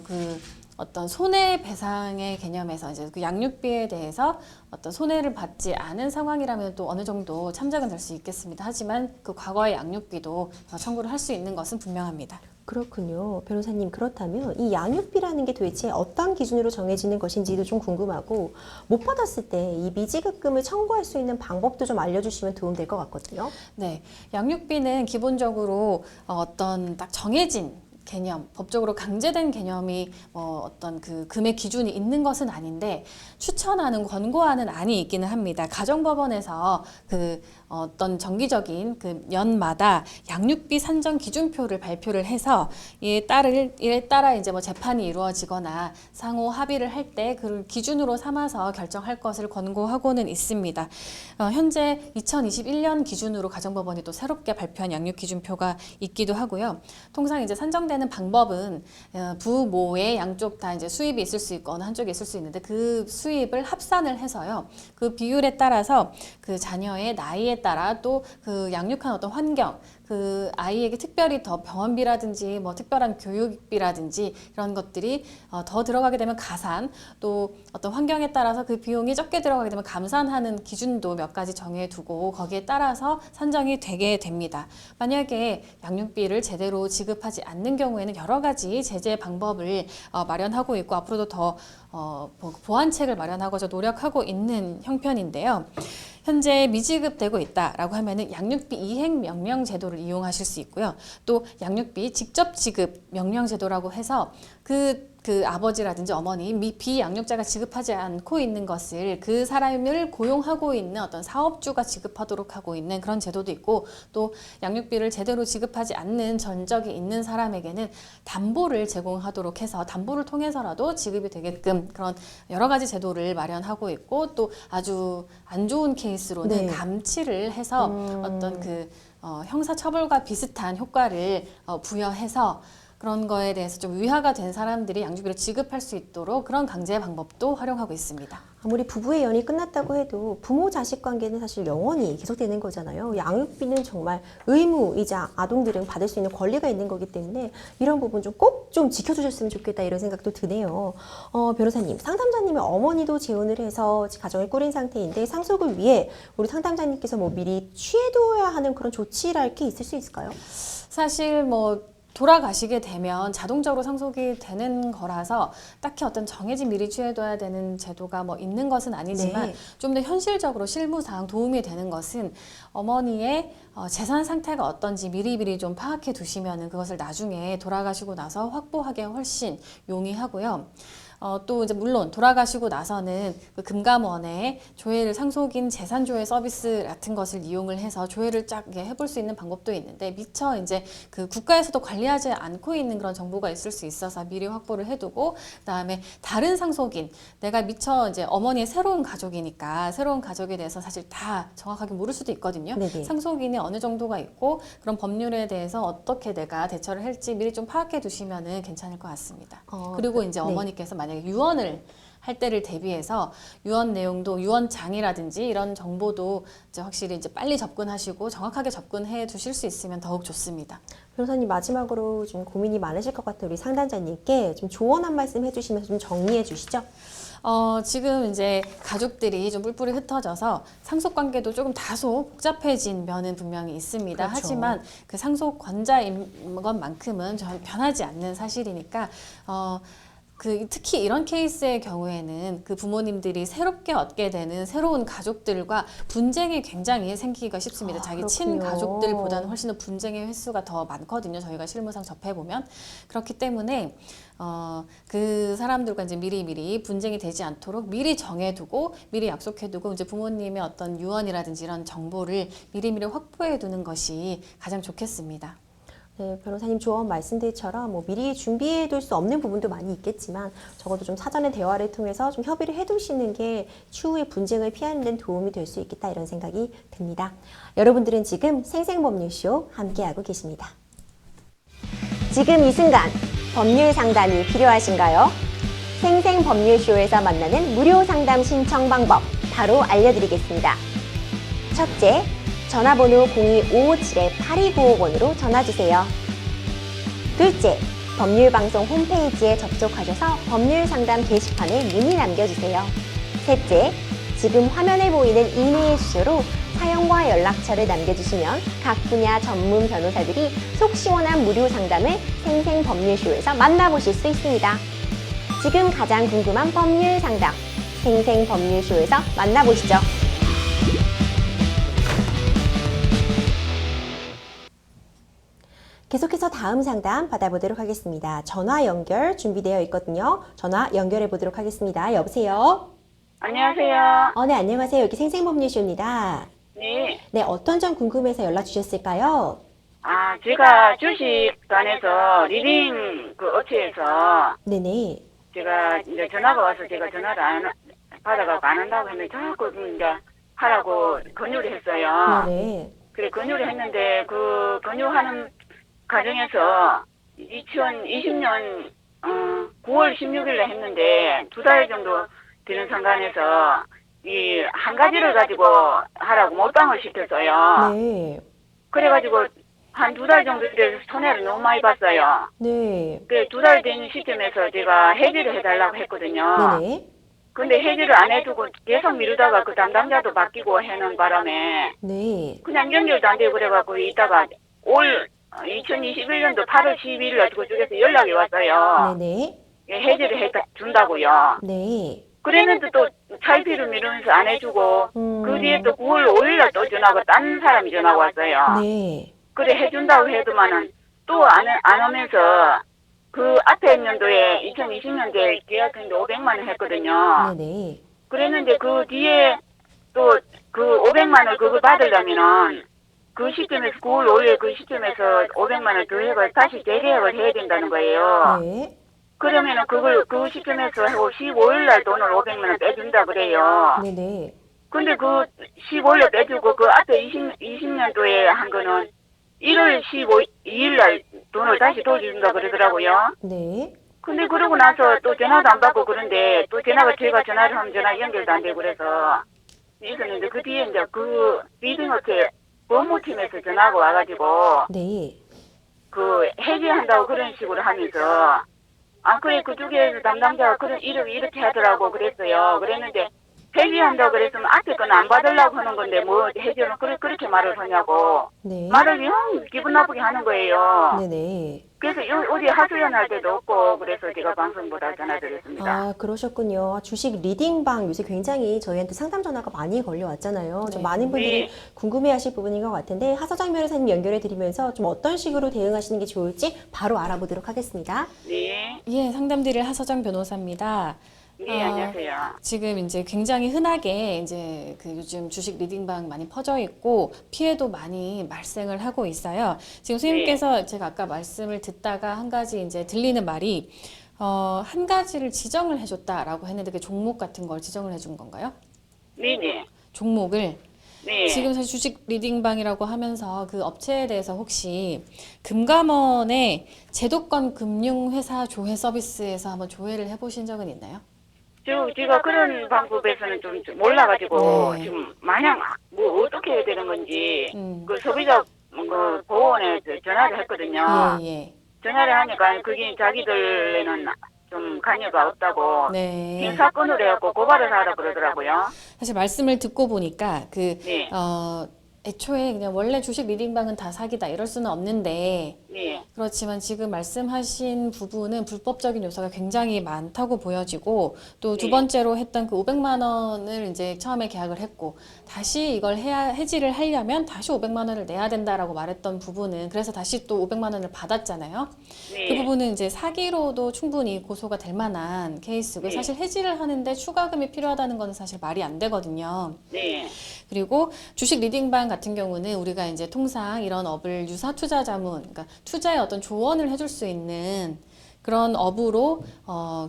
그 어떤 손해배상의 개념에서 이제 그 양육비에 대해서 어떤 손해를 받지 않은 상황이라면 또 어느 정도 참작은 될 수 있겠습니다. 하지만 그 과거의 양육비도 청구를 할 수 있는 것은 분명합니다. 그렇군요. 변호사님, 그렇다면 이 양육비라는 게 도대체 어떤 기준으로 정해지는 것인지도 좀 궁금하고, 못 받았을 때 이 미지급금을 청구할 수 있는 방법도 좀 알려주시면 도움될 것 같거든요. 네, 양육비는 기본적으로 어떤 딱 정해진 개념, 법적으로 강제된 개념이 어떤 그 금액 기준이 있는 것은 아닌데 추천하는, 권고하는 안이 있기는 합니다. 가정법원에서 그 어떤 정기적인 그 연마다 양육비 산정 기준표를 발표를 해서 이에 따라 이제 뭐 재판이 이루어지거나 상호 합의를 할 때 그 기준으로 삼아서 결정할 것을 권고하고는 있습니다. 현재 2021년 기준으로 가정법원이 또 새롭게 발표한 양육 기준표가 있기도 하고요. 통상 이제 산정되는 방법은 부모의 양쪽 다 이제 수입이 있을 수 있거나 한쪽에 있을 수 있는데 그 수입을 합산을 해서요. 그 비율에 따라서 그 자녀의 나이에 따라 또 그 양육한 어떤 환경, 그 아이에게 특별히 더 병원비라든지 뭐 특별한 교육비라든지 이런 것들이 더 들어가게 되면 가산, 또 어떤 환경에 따라서 그 비용이 적게 들어가게 되면 감산하는 기준도 몇 가지 정해두고 거기에 따라서 산정이 되게 됩니다. 만약에 양육비를 제대로 지급하지 않는 경우에는 여러 가지 제재 방법을 마련하고 있고 앞으로도 더 보완책을 마련하고자 노력하고 있는 형편인데요. 현재 미지급되고 있다라고 하면은 양육비 이행 명령 제도를 이용하실 수 있고요. 또 양육비 직접 지급 명령 제도라고 해서 그 아버지라든지 어머니, 비양육자가 지급하지 않고 있는 것을 그 사람을 고용하고 있는 어떤 사업주가 지급하도록 하고 있는 그런 제도도 있고, 또 양육비를 제대로 지급하지 않는 전적이 있는 사람에게는 담보를 제공하도록 해서 담보를 통해서라도 지급이 되게끔 그런 여러 가지 제도를 마련하고 있고, 또 아주 안 좋은 케이스로는 네. 감치를 해서 어떤 그 형사처벌과 비슷한 효과를 부여해서 그런 거에 대해서 좀 위화가 된 사람들이 양육비를 지급할 수 있도록 그런 강제 방법도 활용하고 있습니다. 아무리 부부의 연이 끝났다고 해도 부모 자식 관계는 사실 영원히 계속되는 거잖아요. 양육비는 정말 의무이자 아동들은 받을 수 있는 권리가 있는 거기 때문에 이런 부분 좀 꼭 좀 지켜주셨으면 좋겠다 이런 생각도 드네요. 변호사님, 상담자님의 어머니도 재혼을 해서 가정을 꾸린 상태인데 상속을 위해 우리 상담자님께서 뭐 미리 취해둬야 하는 그런 조치랄 게 있을 수 있을까요? 사실 뭐 돌아가시게 되면 자동적으로 상속이 되는 거라서 딱히 어떤 정해진 미리 취해둬야 되는 제도가 뭐 있는 것은 아니지만 네. 좀 더 현실적으로 실무상 도움이 되는 것은 어머니의 재산 상태가 어떤지 미리미리 좀 파악해 두시면은 그것을 나중에 돌아가시고 나서 확보하기 훨씬 용이하고요. 또 이제 물론 돌아가시고 나서는 그 금감원의 조회를 상속인 재산조회 서비스 같은 것을 이용을 해서 조회를 쫙 해볼 수 있는 방법도 있는데 미처 이제 그 국가에서도 관리하지 않고 있는 그런 정보가 있을 수 있어서 미리 확보를 해두고, 그다음에 다른 상속인, 내가 미처 이제 어머니의 새로운 가족이니까 새로운 가족에 대해서 사실 다 정확하게 모를 수도 있거든요. 네네. 상속인이 어느 정도가 있고 그런 법률에 대해서 어떻게 내가 대처를 할지 미리 좀 파악해 두시면은 괜찮을 것 같습니다. 그리고 이제 네. 어머니께서 만약에 유언을 할 때를 대비해서 유언 내용도 유언장이라든지 이런 정보도 이제 확실히 이제 빨리 접근하시고 정확하게 접근해 두실 수 있으면 더욱 좋습니다. 변호사님, 마지막으로 좀 고민이 많으실 것 같은 우리 상담자님께 좀 조언 한 말씀 해주시면서 좀 정리해 주시죠. 지금 이제 가족들이 좀 뿔뿔이 흩어져서 상속 관계도 조금 다소 복잡해진 면은 분명히 있습니다. 그렇죠. 하지만 그 상속권자인 것만큼은 전 변하지 않는 사실이니까 특히 이런 케이스의 경우에는 그 부모님들이 새롭게 얻게 되는 새로운 가족들과 분쟁이 굉장히 생기기가 쉽습니다. 자기 친 그렇군요. 가족들보다는 훨씬 더 분쟁의 횟수가 더 많거든요. 저희가 실무상 접해보면. 그렇기 때문에 그 사람들과 이제 미리 분쟁이 되지 않도록 미리 정해두고 미리 약속해두고 이제 부모님의 어떤 유언이라든지 이런 정보를 미리 확보해두는 것이 가장 좋겠습니다. 네, 변호사님 조언 말씀들처럼 뭐 미리 준비해둘 수 없는 부분도 많이 있겠지만 적어도 좀 사전의 대화를 통해서 좀 협의를 해두시는 게 추후에 분쟁을 피하는 데 도움이 될 수 있겠다 이런 생각이 듭니다. 여러분들은 지금 생생법률쇼 함께하고 계십니다. 지금 이 순간 법률 상담이 필요하신가요? 생생법률쇼에서 만나는 무료 상담 신청 방법 바로 알려드리겠습니다. 첫째, 전화번호 02557-8295번으로 전화주세요. 둘째, 법률방송 홈페이지에 접속하셔서 법률상담 게시판에 문의 남겨주세요. 셋째, 지금 화면에 보이는 이메일 주소로 사연과 연락처를 남겨주시면 각 분야 전문 변호사들이 속 시원한 무료 상담을 생생법률쇼에서 만나보실 수 있습니다. 지금 가장 궁금한 법률 상담, 생생법률쇼에서 만나보시죠. 계속해서 다음 상담 받아보도록 하겠습니다. 전화 연결 준비되어 있거든요. 전화 연결해 보도록 하겠습니다. 여보세요? 안녕하세요. 네, 안녕하세요. 여기 생생법률쇼입니다. 네. 네, 어떤 점 궁금해서 연락 주셨을까요? 제가 주식관에서 리딩 그 업체에서 네네. 제가 이제 전화가 와서 제가 전화를 안 받아가고 안 한다고 했는데 자꾸 이제 하라고 권유를 했어요. 네네. 그래 권유를 했는데 그 권유하는 과정에서 2020년 9월 16일에 했는데 2달 정도 되는 상관에서 이 한 가지를 가지고 하라고 몰빵을 시켰어요. 네. 그래가지고 한 2달 정도 돼서 손해를 너무 많이 봤어요. 네. 그 2달 된 시점에서 제가 해지를 해달라고 했거든요. 네네. 근데 해지를 안 해두고 계속 미루다가 그 담당자도 바뀌고 해는 바람에 네. 그냥 연결도 안 되고 그래갖고 이따가 올 2021년도 8월 12일날 그쪽에서 연락이 왔어요. 네네. 해지를 해준다고요. 네. 그랬는데 또 차일피를 미루면서 안 해주고 그 뒤에 또 9월 5일날 또 전화가 딴 사람이 전화가 왔어요. 네. 그래 해준다고 해도만은 또 안 오면서 그 앞에 년도에 2020년도에 계약했는데 500만 원 했거든요. 네네. 그랬는데 그 뒤에 또 그 500만 원 그걸 받으려면은 그 시점에서 9월 5일 그 시점에서 500만 원 더 해가 다시 재계약을 해야 된다는 거예요. 네. 그러면은 그걸 그 시점에서 하고 15일 날 돈을 500만 원 빼준다 그래요. 네네. 근데 그 15일에 빼주고 그 앞에 20년도에 한 거는 1월 12일 날 돈을 다시 돌려준다 그러더라고요. 네. 근데 그러고 나서 또 전화도 안 받고 그런데 또 전화가 제가 전화를 하면 전화 연결도 안 되고 그래서 있었는데 그 뒤에 이제 그 리딩업체 법무팀에서 전화가 와가지고 네. 그 해지한다고 그런 식으로 하면서 그래 그쪽에서 담당자가 그런 이렇게 하더라고 그랬어요. 그랬는데 해지한다고 그랬으면 앞에 거는 안 받으려고 하는 건데 뭐 해지는 그렇게 말을 하냐고 네. 말을 영 기분 나쁘게 하는 거예요. 네네. 그래서 어디 하소연할 데도 없고 그래서 제가 방송보다 전화드렸습니다. 그러셨군요. 주식 리딩방 요새 굉장히 저희한테 상담 전화가 많이 걸려왔잖아요. 좀 네. 많은 분들이 네. 궁금해하실 부분인 것 같은데 하서장 변호사님 연결해드리면서 좀 어떤 식으로 대응하시는 게 좋을지 바로 알아보도록 하겠습니다. 네. 예, 상담드릴 하서장 변호사입니다. 네, 안녕하세요. 지금 이제 굉장히 흔하게 이제 그 요즘 주식 리딩방 많이 퍼져 있고 피해도 많이 발생을 하고 있어요. 지금 선생님께서 제가 아까 말씀을 듣다가 한 가지 이제 들리는 말이 한 가지를 지정을 해줬다라고 했는데 그 종목 같은 걸 지정을 해준 건가요? 네네. 종목을 네. 지금 사실 주식 리딩방이라고 하면서 그 업체에 대해서 혹시 금감원의 제도권 금융회사 조회 서비스에서 한번 조회를 해보신 적은 있나요? 제가 그런 방법에서는 좀 몰라가지고 네. 지금 마냥 뭐 어떻게 해야 되는 건지 음. 그 소비자 그 보호원에 전화를 했거든요. 예. 전화를 하니까 그게 자기들에는 좀 관여가 없다고 네. 형사건으로 해갖고 고발을 하라 그러더라고요. 사실 말씀을 듣고 보니까 네. 애초에 그냥 원래 주식 리딩방은 다 사기다 이럴 수는 없는데 네. 그렇지만 지금 말씀하신 부분은 불법적인 요소가 굉장히 많다고 보여지고 또 두 네. 번째로 했던 그 500만 원을 이제 처음에 계약을 했고 다시 이걸 해지를 하려면 다시 500만 원을 내야 된다라고 말했던 부분은 그래서 다시 또 500만 원을 받았잖아요. 네. 그 부분은 이제 사기로도 충분히 고소가 될 만한 케이스고 네. 사실 해지를 하는데 추가금이 필요하다는 건 사실 말이 안 되거든요. 네. 그리고 주식 리딩방 같은 경우는 우리가 이제 통상 이런 업을 유사 투자 자문, 그러니까 투자에 어떤 조언을 해줄 수 있는 그런 업으로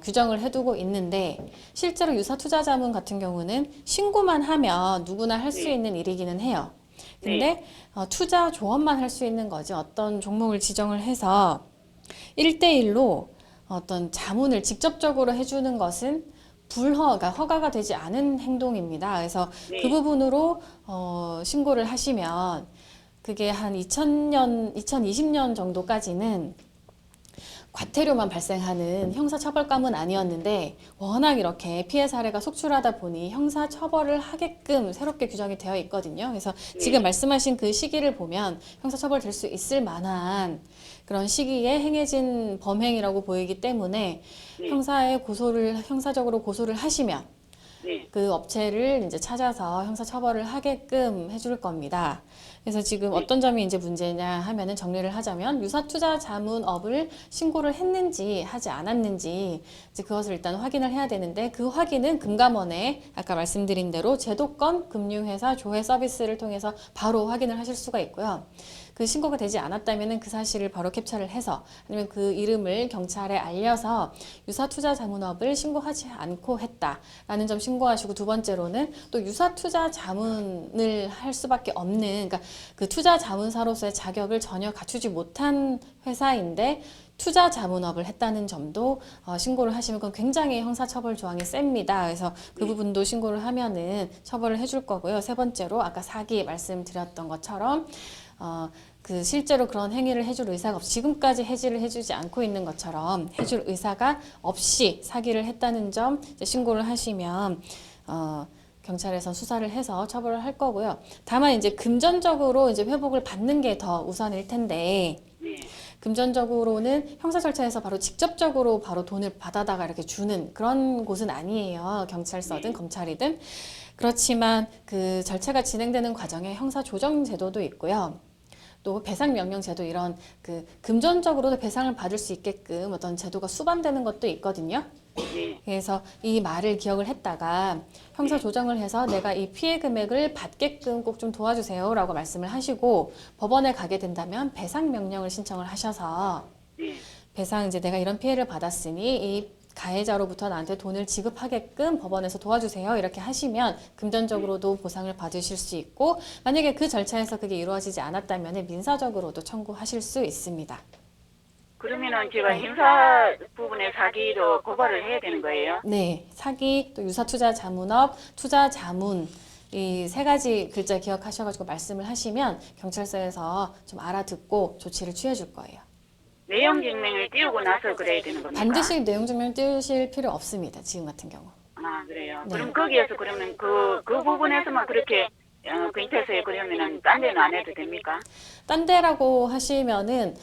규정을 해두고 있는데 실제로 유사 투자 자문 같은 경우는 신고만 하면 누구나 할 수 있는 일이기는 해요. 근데 투자 조언만 할 수 있는 거지 어떤 종목을 지정을 해서 1대1로 어떤 자문을 직접적으로 해주는 것은 그러니까 허가가 되지 않은 행동입니다. 그래서 네. 그 부분으로 신고를 하시면 그게 한 2020년 정도까지는 과태료만 발생하는 형사처벌감은 아니었는데 워낙 이렇게 피해 사례가 속출하다 보니 형사처벌을 하게끔 새롭게 규정이 되어 있거든요. 그래서 지금 말씀하신 그 시기를 보면 형사처벌 될 수 있을 만한 그런 시기에 행해진 범행이라고 보이기 때문에 형사적으로 고소를 하시면 네. 그 업체를 이제 찾아서 형사처벌을 하게끔 해줄 겁니다. 그래서 지금 어떤 점이 이제 문제냐 하면은 정리를 하자면 유사투자자문업을 신고를 했는지 하지 않았는지 이제 그것을 일단 확인을 해야 되는데 그 확인은 금감원에 아까 말씀드린 대로 제도권 금융회사 조회 서비스를 통해서 바로 확인을 하실 수가 있고요. 그 신고가 되지 않았다면 그 사실을 바로 캡처를 해서 아니면 그 이름을 경찰에 알려서 유사투자자문업을 신고하지 않고 했다라는 점 신고하시고 두 번째로는 또 유사투자자문을 할 수밖에 없는 그러니까 그 투자자문사로서의 자격을 전혀 갖추지 못한 회사인데 투자자문업을 했다는 점도 신고를 하시면 그건 굉장히 형사처벌 조항이 셉니다. 그래서 그 부분도 신고를 하면은 처벌을 해줄 거고요. 세 번째로 아까 사기 말씀드렸던 것처럼 그 실제로 그런 행위를 해줄 의사가 없이 지금까지 해지를 해주지 않고 있는 것처럼 해줄 의사가 없이 사기를 했다는 점 이제 신고를 하시면 경찰에서 수사를 해서 처벌을 할 거고요. 다만 이제 금전적으로 이제 회복을 받는 게 더 우선일 텐데 금전적으로는 형사 절차에서 바로 직접적으로 바로 돈을 받아다가 이렇게 주는 그런 곳은 아니에요. 경찰서든 검찰이든. 그렇지만 그 절차가 진행되는 과정에 형사 조정 제도도 있고요. 또 배상 명령 제도 이런 그 금전적으로도 배상을 받을 수 있게끔 어떤 제도가 수반되는 것도 있거든요. 그래서 이 말을 기억을 했다가 형사 조정을 해서 내가 이 피해 금액을 받게끔 꼭 좀 도와주세요 라고 말씀을 하시고 법원에 가게 된다면 배상 명령을 신청을 하셔서 배상 이제 내가 이런 피해를 받았으니 이 가해자로부터 나한테 돈을 지급하게끔 법원에서 도와주세요 이렇게 하시면 금전적으로도 보상을 받으실 수 있고 만약에 그 절차에서 그게 이루어지지 않았다면 민사적으로도 청구하실 수 있습니다. 그러면은 제가 형사 부분의 사기로 고발을 해야 되는 거예요? 네, 사기, 또 유사투자자문업, 투자자문 이 세 가지 글자 기억하셔가지고 말씀을 하시면 경찰서에서 좀 알아듣고 조치를 취해줄 거예요. 내용 증명을 띄우고 나서 그래야 되는 겁니까? 반드시 내용 증명 띄우실 필요 없습니다. 지금 같은 경우. 아, 그래요. 네. 그럼 거기에서 그러면 그 부분에서만 그렇게 근처에서 그러면은 딴 데는 안 해도 됩니까? 딴 데라고 하시면은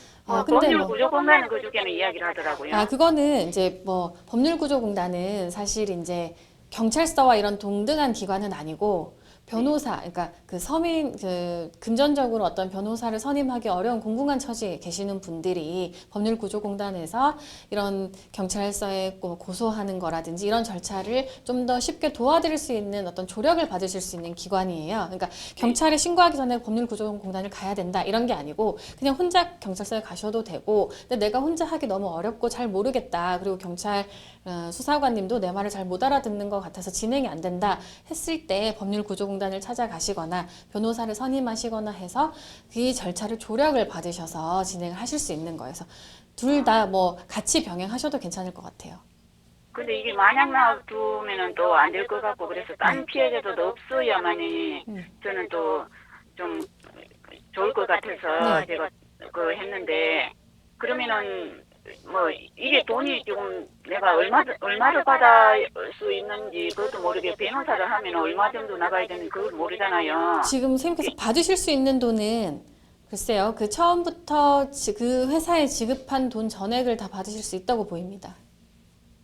근데 뭐 법률구조공단은 그쪽에는 이야기를 하더라고요. 그거는 이제 뭐 법률구조공단은 사실 이제 경찰서와 이런 동등한 기관은 아니고 변호사, 그러니까 그 금전적으로 어떤 변호사를 선임하기 어려운 공공한 처지에 계시는 분들이 법률구조공단에서 이런 경찰서에 고소하는 거라든지 이런 절차를 좀 더 쉽게 도와드릴 수 있는 어떤 조력을 받으실 수 있는 기관이에요. 그러니까 경찰에 신고하기 전에 법률구조공단을 가야 된다 이런 게 아니고 그냥 혼자 경찰서에 가셔도 되고 근데 내가 혼자 하기 너무 어렵고 잘 모르겠다. 그리고 경찰 수사관님도 내 말을 잘 못 알아듣는 것 같아서 진행이 안 된다 했을 때 법률구조공단을 찾아가시거나 변호사를 선임하시거나 해서 그 절차를 조력을 받으셔서 진행을 하실 수 있는 거예요. 그래서 둘 다 뭐 같이 병행하셔도 괜찮을 것 같아요. 근데 이게 마냥 놔두면은 또 안 될 것 같고 그래서 딴 피해자도 없어야만이 저는 또 좀 좋을 것 같아서 제가 그 했는데 그러면은 뭐 이게 돈이 지금 내가 얼마를 받을 수 있는지 그것도 모르게 변호사를 하면 얼마 정도 나가야 되는지 그걸 모르잖아요. 지금 선생님께서 받으실 수 있는 돈은 글쎄요. 그 처음부터 그 회사에 지급한 돈 전액을 다 받으실 수 있다고 보입니다.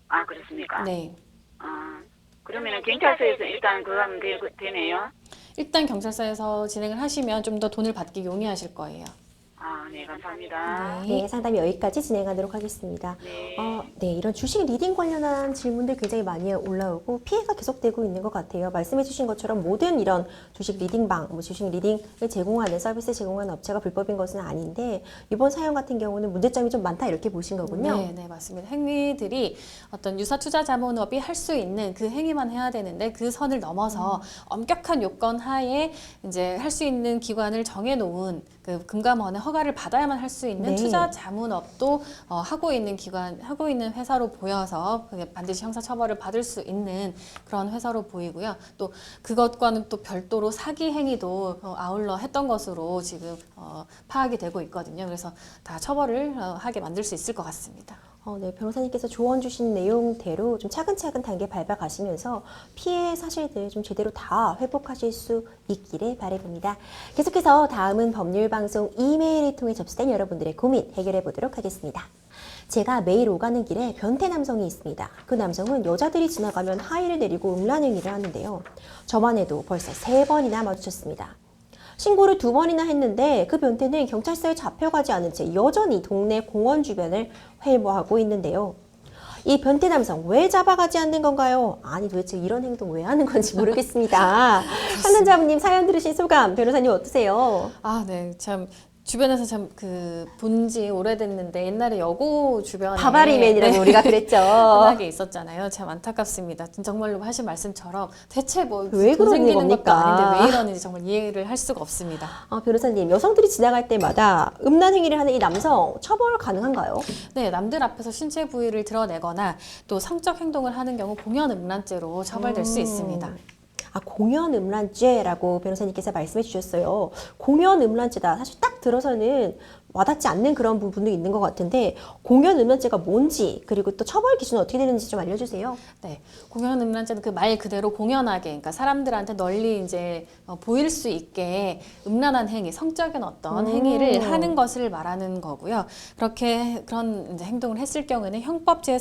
아, 그렇습니까? 네. 아, 그러면은 경찰서에서 일단 그거 하면 되네요? 일단 경찰서에서 진행을 하시면 좀 더 돈을 받기 용이하실 거예요. 아, 네, 감사합니다. 네, 상담이 여기까지 진행하도록 하겠습니다. 네. 네, 이런 주식 리딩 관련한 질문들 굉장히 많이 올라오고 피해가 계속되고 있는 것 같아요. 말씀해주신 것처럼 모든 이런 주식 리딩방, 주식 리딩을 제공하는 서비스 제공하는 업체가 불법인 것은 아닌데 이번 사연 같은 경우는 문제점이 좀 많다 이렇게 보신 거군요. 네, 네, 맞습니다. 행위들이 어떤 유사투자자문업이 할 수 있는 그 행위만 해야 되는데 그 선을 넘어서 엄격한 요건 하에 이제 할 수 있는 기관을 정해놓은 그 금감원의 허가 허가를 받아야만 할 수 있는 네. 투자 자문업도 하고 있는 회사로 보여서 그게 반드시 형사처벌을 받을 수 있는 그런 회사로 보이고요. 또 그것과는 또 별도로 사기 행위도 아울러 했던 것으로 지금 파악이 되고 있거든요. 그래서 다 처벌을 하게 만들 수 있을 것 같습니다. 네, 변호사님께서 조언 주신 내용대로 좀 차근차근 단계 밟아가시면서 피해 사실들 좀 제대로 다 회복하실 수 있기를 바라봅니다. 계속해서 다음은 법률방송 이메일을 통해 접수된 여러분들의 고민 해결해 보도록 하겠습니다. 제가 매일 오가는 길에 변태 남성이 있습니다. 그 남성은 여자들이 지나가면 하의를 내리고 음란행위를 하는데요. 저만 해도 벌써 3번이나 마주쳤습니다. 신고를 2번이나 했는데 그 변태는 경찰서에 잡혀가지 않은 채 여전히 동네 공원 주변을 활보하고 있는데요. 이 변태 남성 왜 잡아가지 않는 건가요? 아니 도대체 이런 행동 왜 하는 건지 모르겠습니다. 상담자분님 사연 들으신 소감 변호사님 어떠세요? 아, 네. 참 주변에서 참 그 본지 오래됐는데 옛날에 여고 주변에 바바리맨이라고 우리가 그랬죠. 흔하게 있었잖아요. 참 안타깝습니다. 정말로 하신 말씀처럼 대체 뭐 왜 돈 그러는 생기는 것도 겁니까? 아닌데 왜 이러는지 정말 이해를 할 수가 없습니다. 변호사님 여성들이 지나갈 때마다 음란 행위를 하는 이 남성 처벌 가능한가요? 네, 남들 앞에서 신체 부위를 드러내거나 또 성적 행동을 하는 경우 공연 음란죄로 처벌될 수 있습니다. 공연 음란죄라고 변호사님께서 말씀해 주셨어요. 공연 음란죄다. 사실 딱 들어서는 와닿지 않는 그런 부분도 있는 것 같은데 공연 음란죄가 뭔지 그리고 또 처벌 기준은 어떻게 되는지 좀 알려주세요. 네, 공연 음란죄는 그 말 그대로 공연하게, 그러니까 사람들한테 널리 이제 보일 수 있게 음란한 행위, 성적인 어떤 행위를 하는 것을 말하는 거고요. 그런 이제 행동을 했을 경우에는 형법 제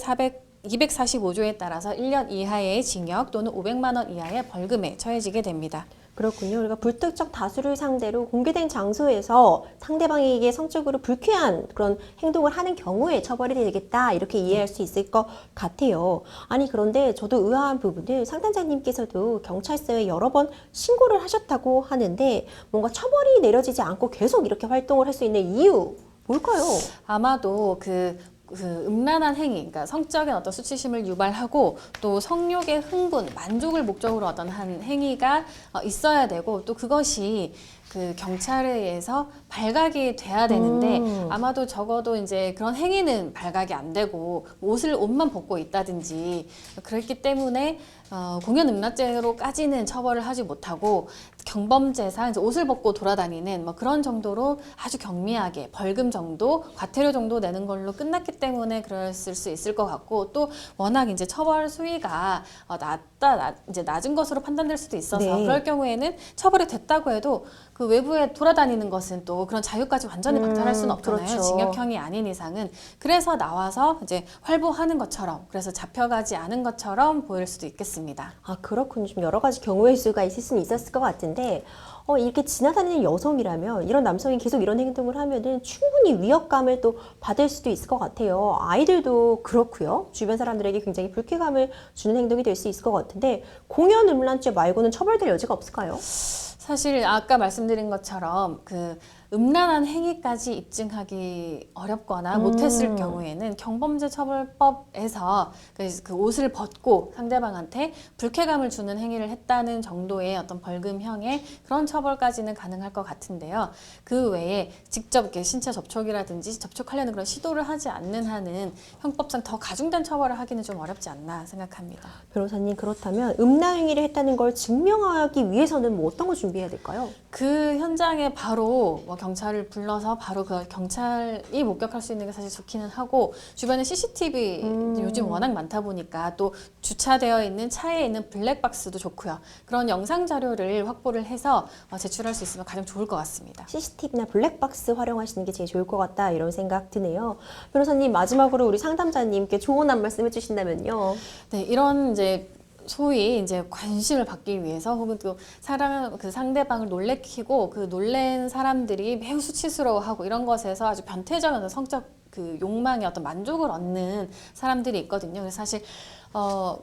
245조에 따라서 1년 이하의 징역 또는 500만 원 이하의 벌금에 처해지게 됩니다. 그렇군요. 그러니까 불특정 다수를 상대로 공개된 장소에서 상대방에게 성적으로 불쾌한 그런 행동을 하는 경우에 처벌이 되겠다 이렇게 이해할 수 있을 것 같아요. 아니 그런데 저도 의아한 부분은 상담자님께서도 경찰서에 여러 번 신고를 하셨다고 하는데 뭔가 처벌이 내려지지 않고 계속 이렇게 활동을 할 수 있는 이유 뭘까요? 아마도 그 음란한 행위, 그러니까 성적인 어떤 수치심을 유발하고 또 성욕의 흥분, 만족을 목적으로 어떤 한 행위가 있어야 되고 또 그것이 그 경찰에 의해서 발각이 돼야 되는데 아마도 적어도 이제 그런 행위는 발각이 안 되고 옷만 벗고 있다든지 그랬기 때문에 공연 음란죄로까지는 처벌을 하지 못하고 경범죄상 이제 옷을 벗고 돌아다니는 뭐 그런 정도로 아주 경미하게 벌금 정도, 과태료 정도 내는 걸로 끝났기 때문에 그랬을 수 있을 것 같고 또 워낙 이제 처벌 수위가 이제 낮은 것으로 판단될 수도 있어서 네. 그럴 경우에는 처벌이 됐다고 해도 그 외부에 돌아다니는 것은 또 그런 자유까지 완전히 박탈할 수는 없잖아요. 그렇죠. 징역형이 아닌 이상은. 그래서 나와서 이제 활보하는 것처럼, 그래서 잡혀가지 않은 것처럼 보일 수도 있겠습니다. 그렇군요. 좀 여러 가지 경우의 수가 있을 수는 있었을 것 같은데 이렇게 지나다니는 여성이라면 이런 남성이 계속 이런 행동을 하면은 충분히 위협감을 또 받을 수도 있을 것 같아요. 아이들도 그렇고요. 주변 사람들에게 굉장히 불쾌감을 주는 행동이 될 수 있을 것 같은데 공연 음란죄 말고는 처벌될 여지가 없을까요? 사실 아까 말씀드린 것처럼 그 음란한 행위까지 입증하기 어렵거나 못했을 경우에는 경범죄처벌법에서 그 옷을 벗고 상대방한테 불쾌감을 주는 행위를 했다는 정도의 어떤 벌금형의 그런 처벌까지는 가능할 것 같은데요. 그 외에 직접 이렇게 신체 접촉이라든지 접촉하려는 그런 시도를 하지 않는 한은 형법상 더 가중된 처벌을 하기는 좀 어렵지 않나 생각합니다. 변호사님 그렇다면 음란 행위를 했다는 걸 증명하기 위해서는 뭐 어떤 걸 준비해야 될까요? 그 현장에 바로 경찰을 불러서 바로 그 경찰이 목격할 수 있는 게 사실 좋기는 하고 주변에 CCTV 요즘 워낙 많다 보니까 또 주차되어 있는 차에 있는 블랙박스도 좋고요. 그런 영상 자료를 확보를 해서 제출할 수 있으면 가장 좋을 것 같습니다. CCTV나 블랙박스 활용하시는 게 제일 좋을 것 같다 이런 생각 드네요. 변호사님 마지막으로 우리 상담자님께 조언 한 말씀 해주신다면요. 네, 이런 이제 소위 이제 관심을 받기 위해서 혹은 또 그 상대방을 놀래키고 그 놀랜 사람들이 매우 수치스러워하고 이런 것에서 아주 변태적인 성적 그 욕망의 어떤 만족을 얻는 사람들이 있거든요. 그래서 사실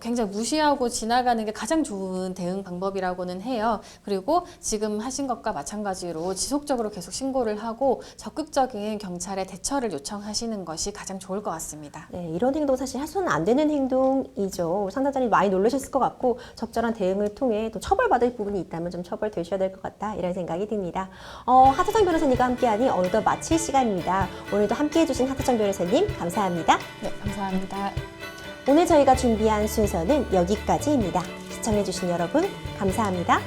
굉장히 무시하고 지나가는 게 가장 좋은 대응 방법이라고는 해요. 그리고 지금 하신 것과 마찬가지로 지속적으로 계속 신고를 하고 적극적인 경찰에 대처를 요청하시는 것이 가장 좋을 것 같습니다. 네, 이런 행동 사실 해서는 안 되는 행동이죠. 상담자님 많이 놀라셨을 것 같고 적절한 대응을 통해 또 처벌받을 부분이 있다면 좀 처벌되셔야 될 것 같다 이런 생각이 듭니다. 하태정 변호사님과 함께하니 어느덧 마칠 시간입니다. 오늘도 함께해 주신 하태정 변호사님 감사합니다. 네, 감사합니다. 오늘 저희가 준비한 순서는 여기까지입니다. 시청해 주신 여러분 감사합니다.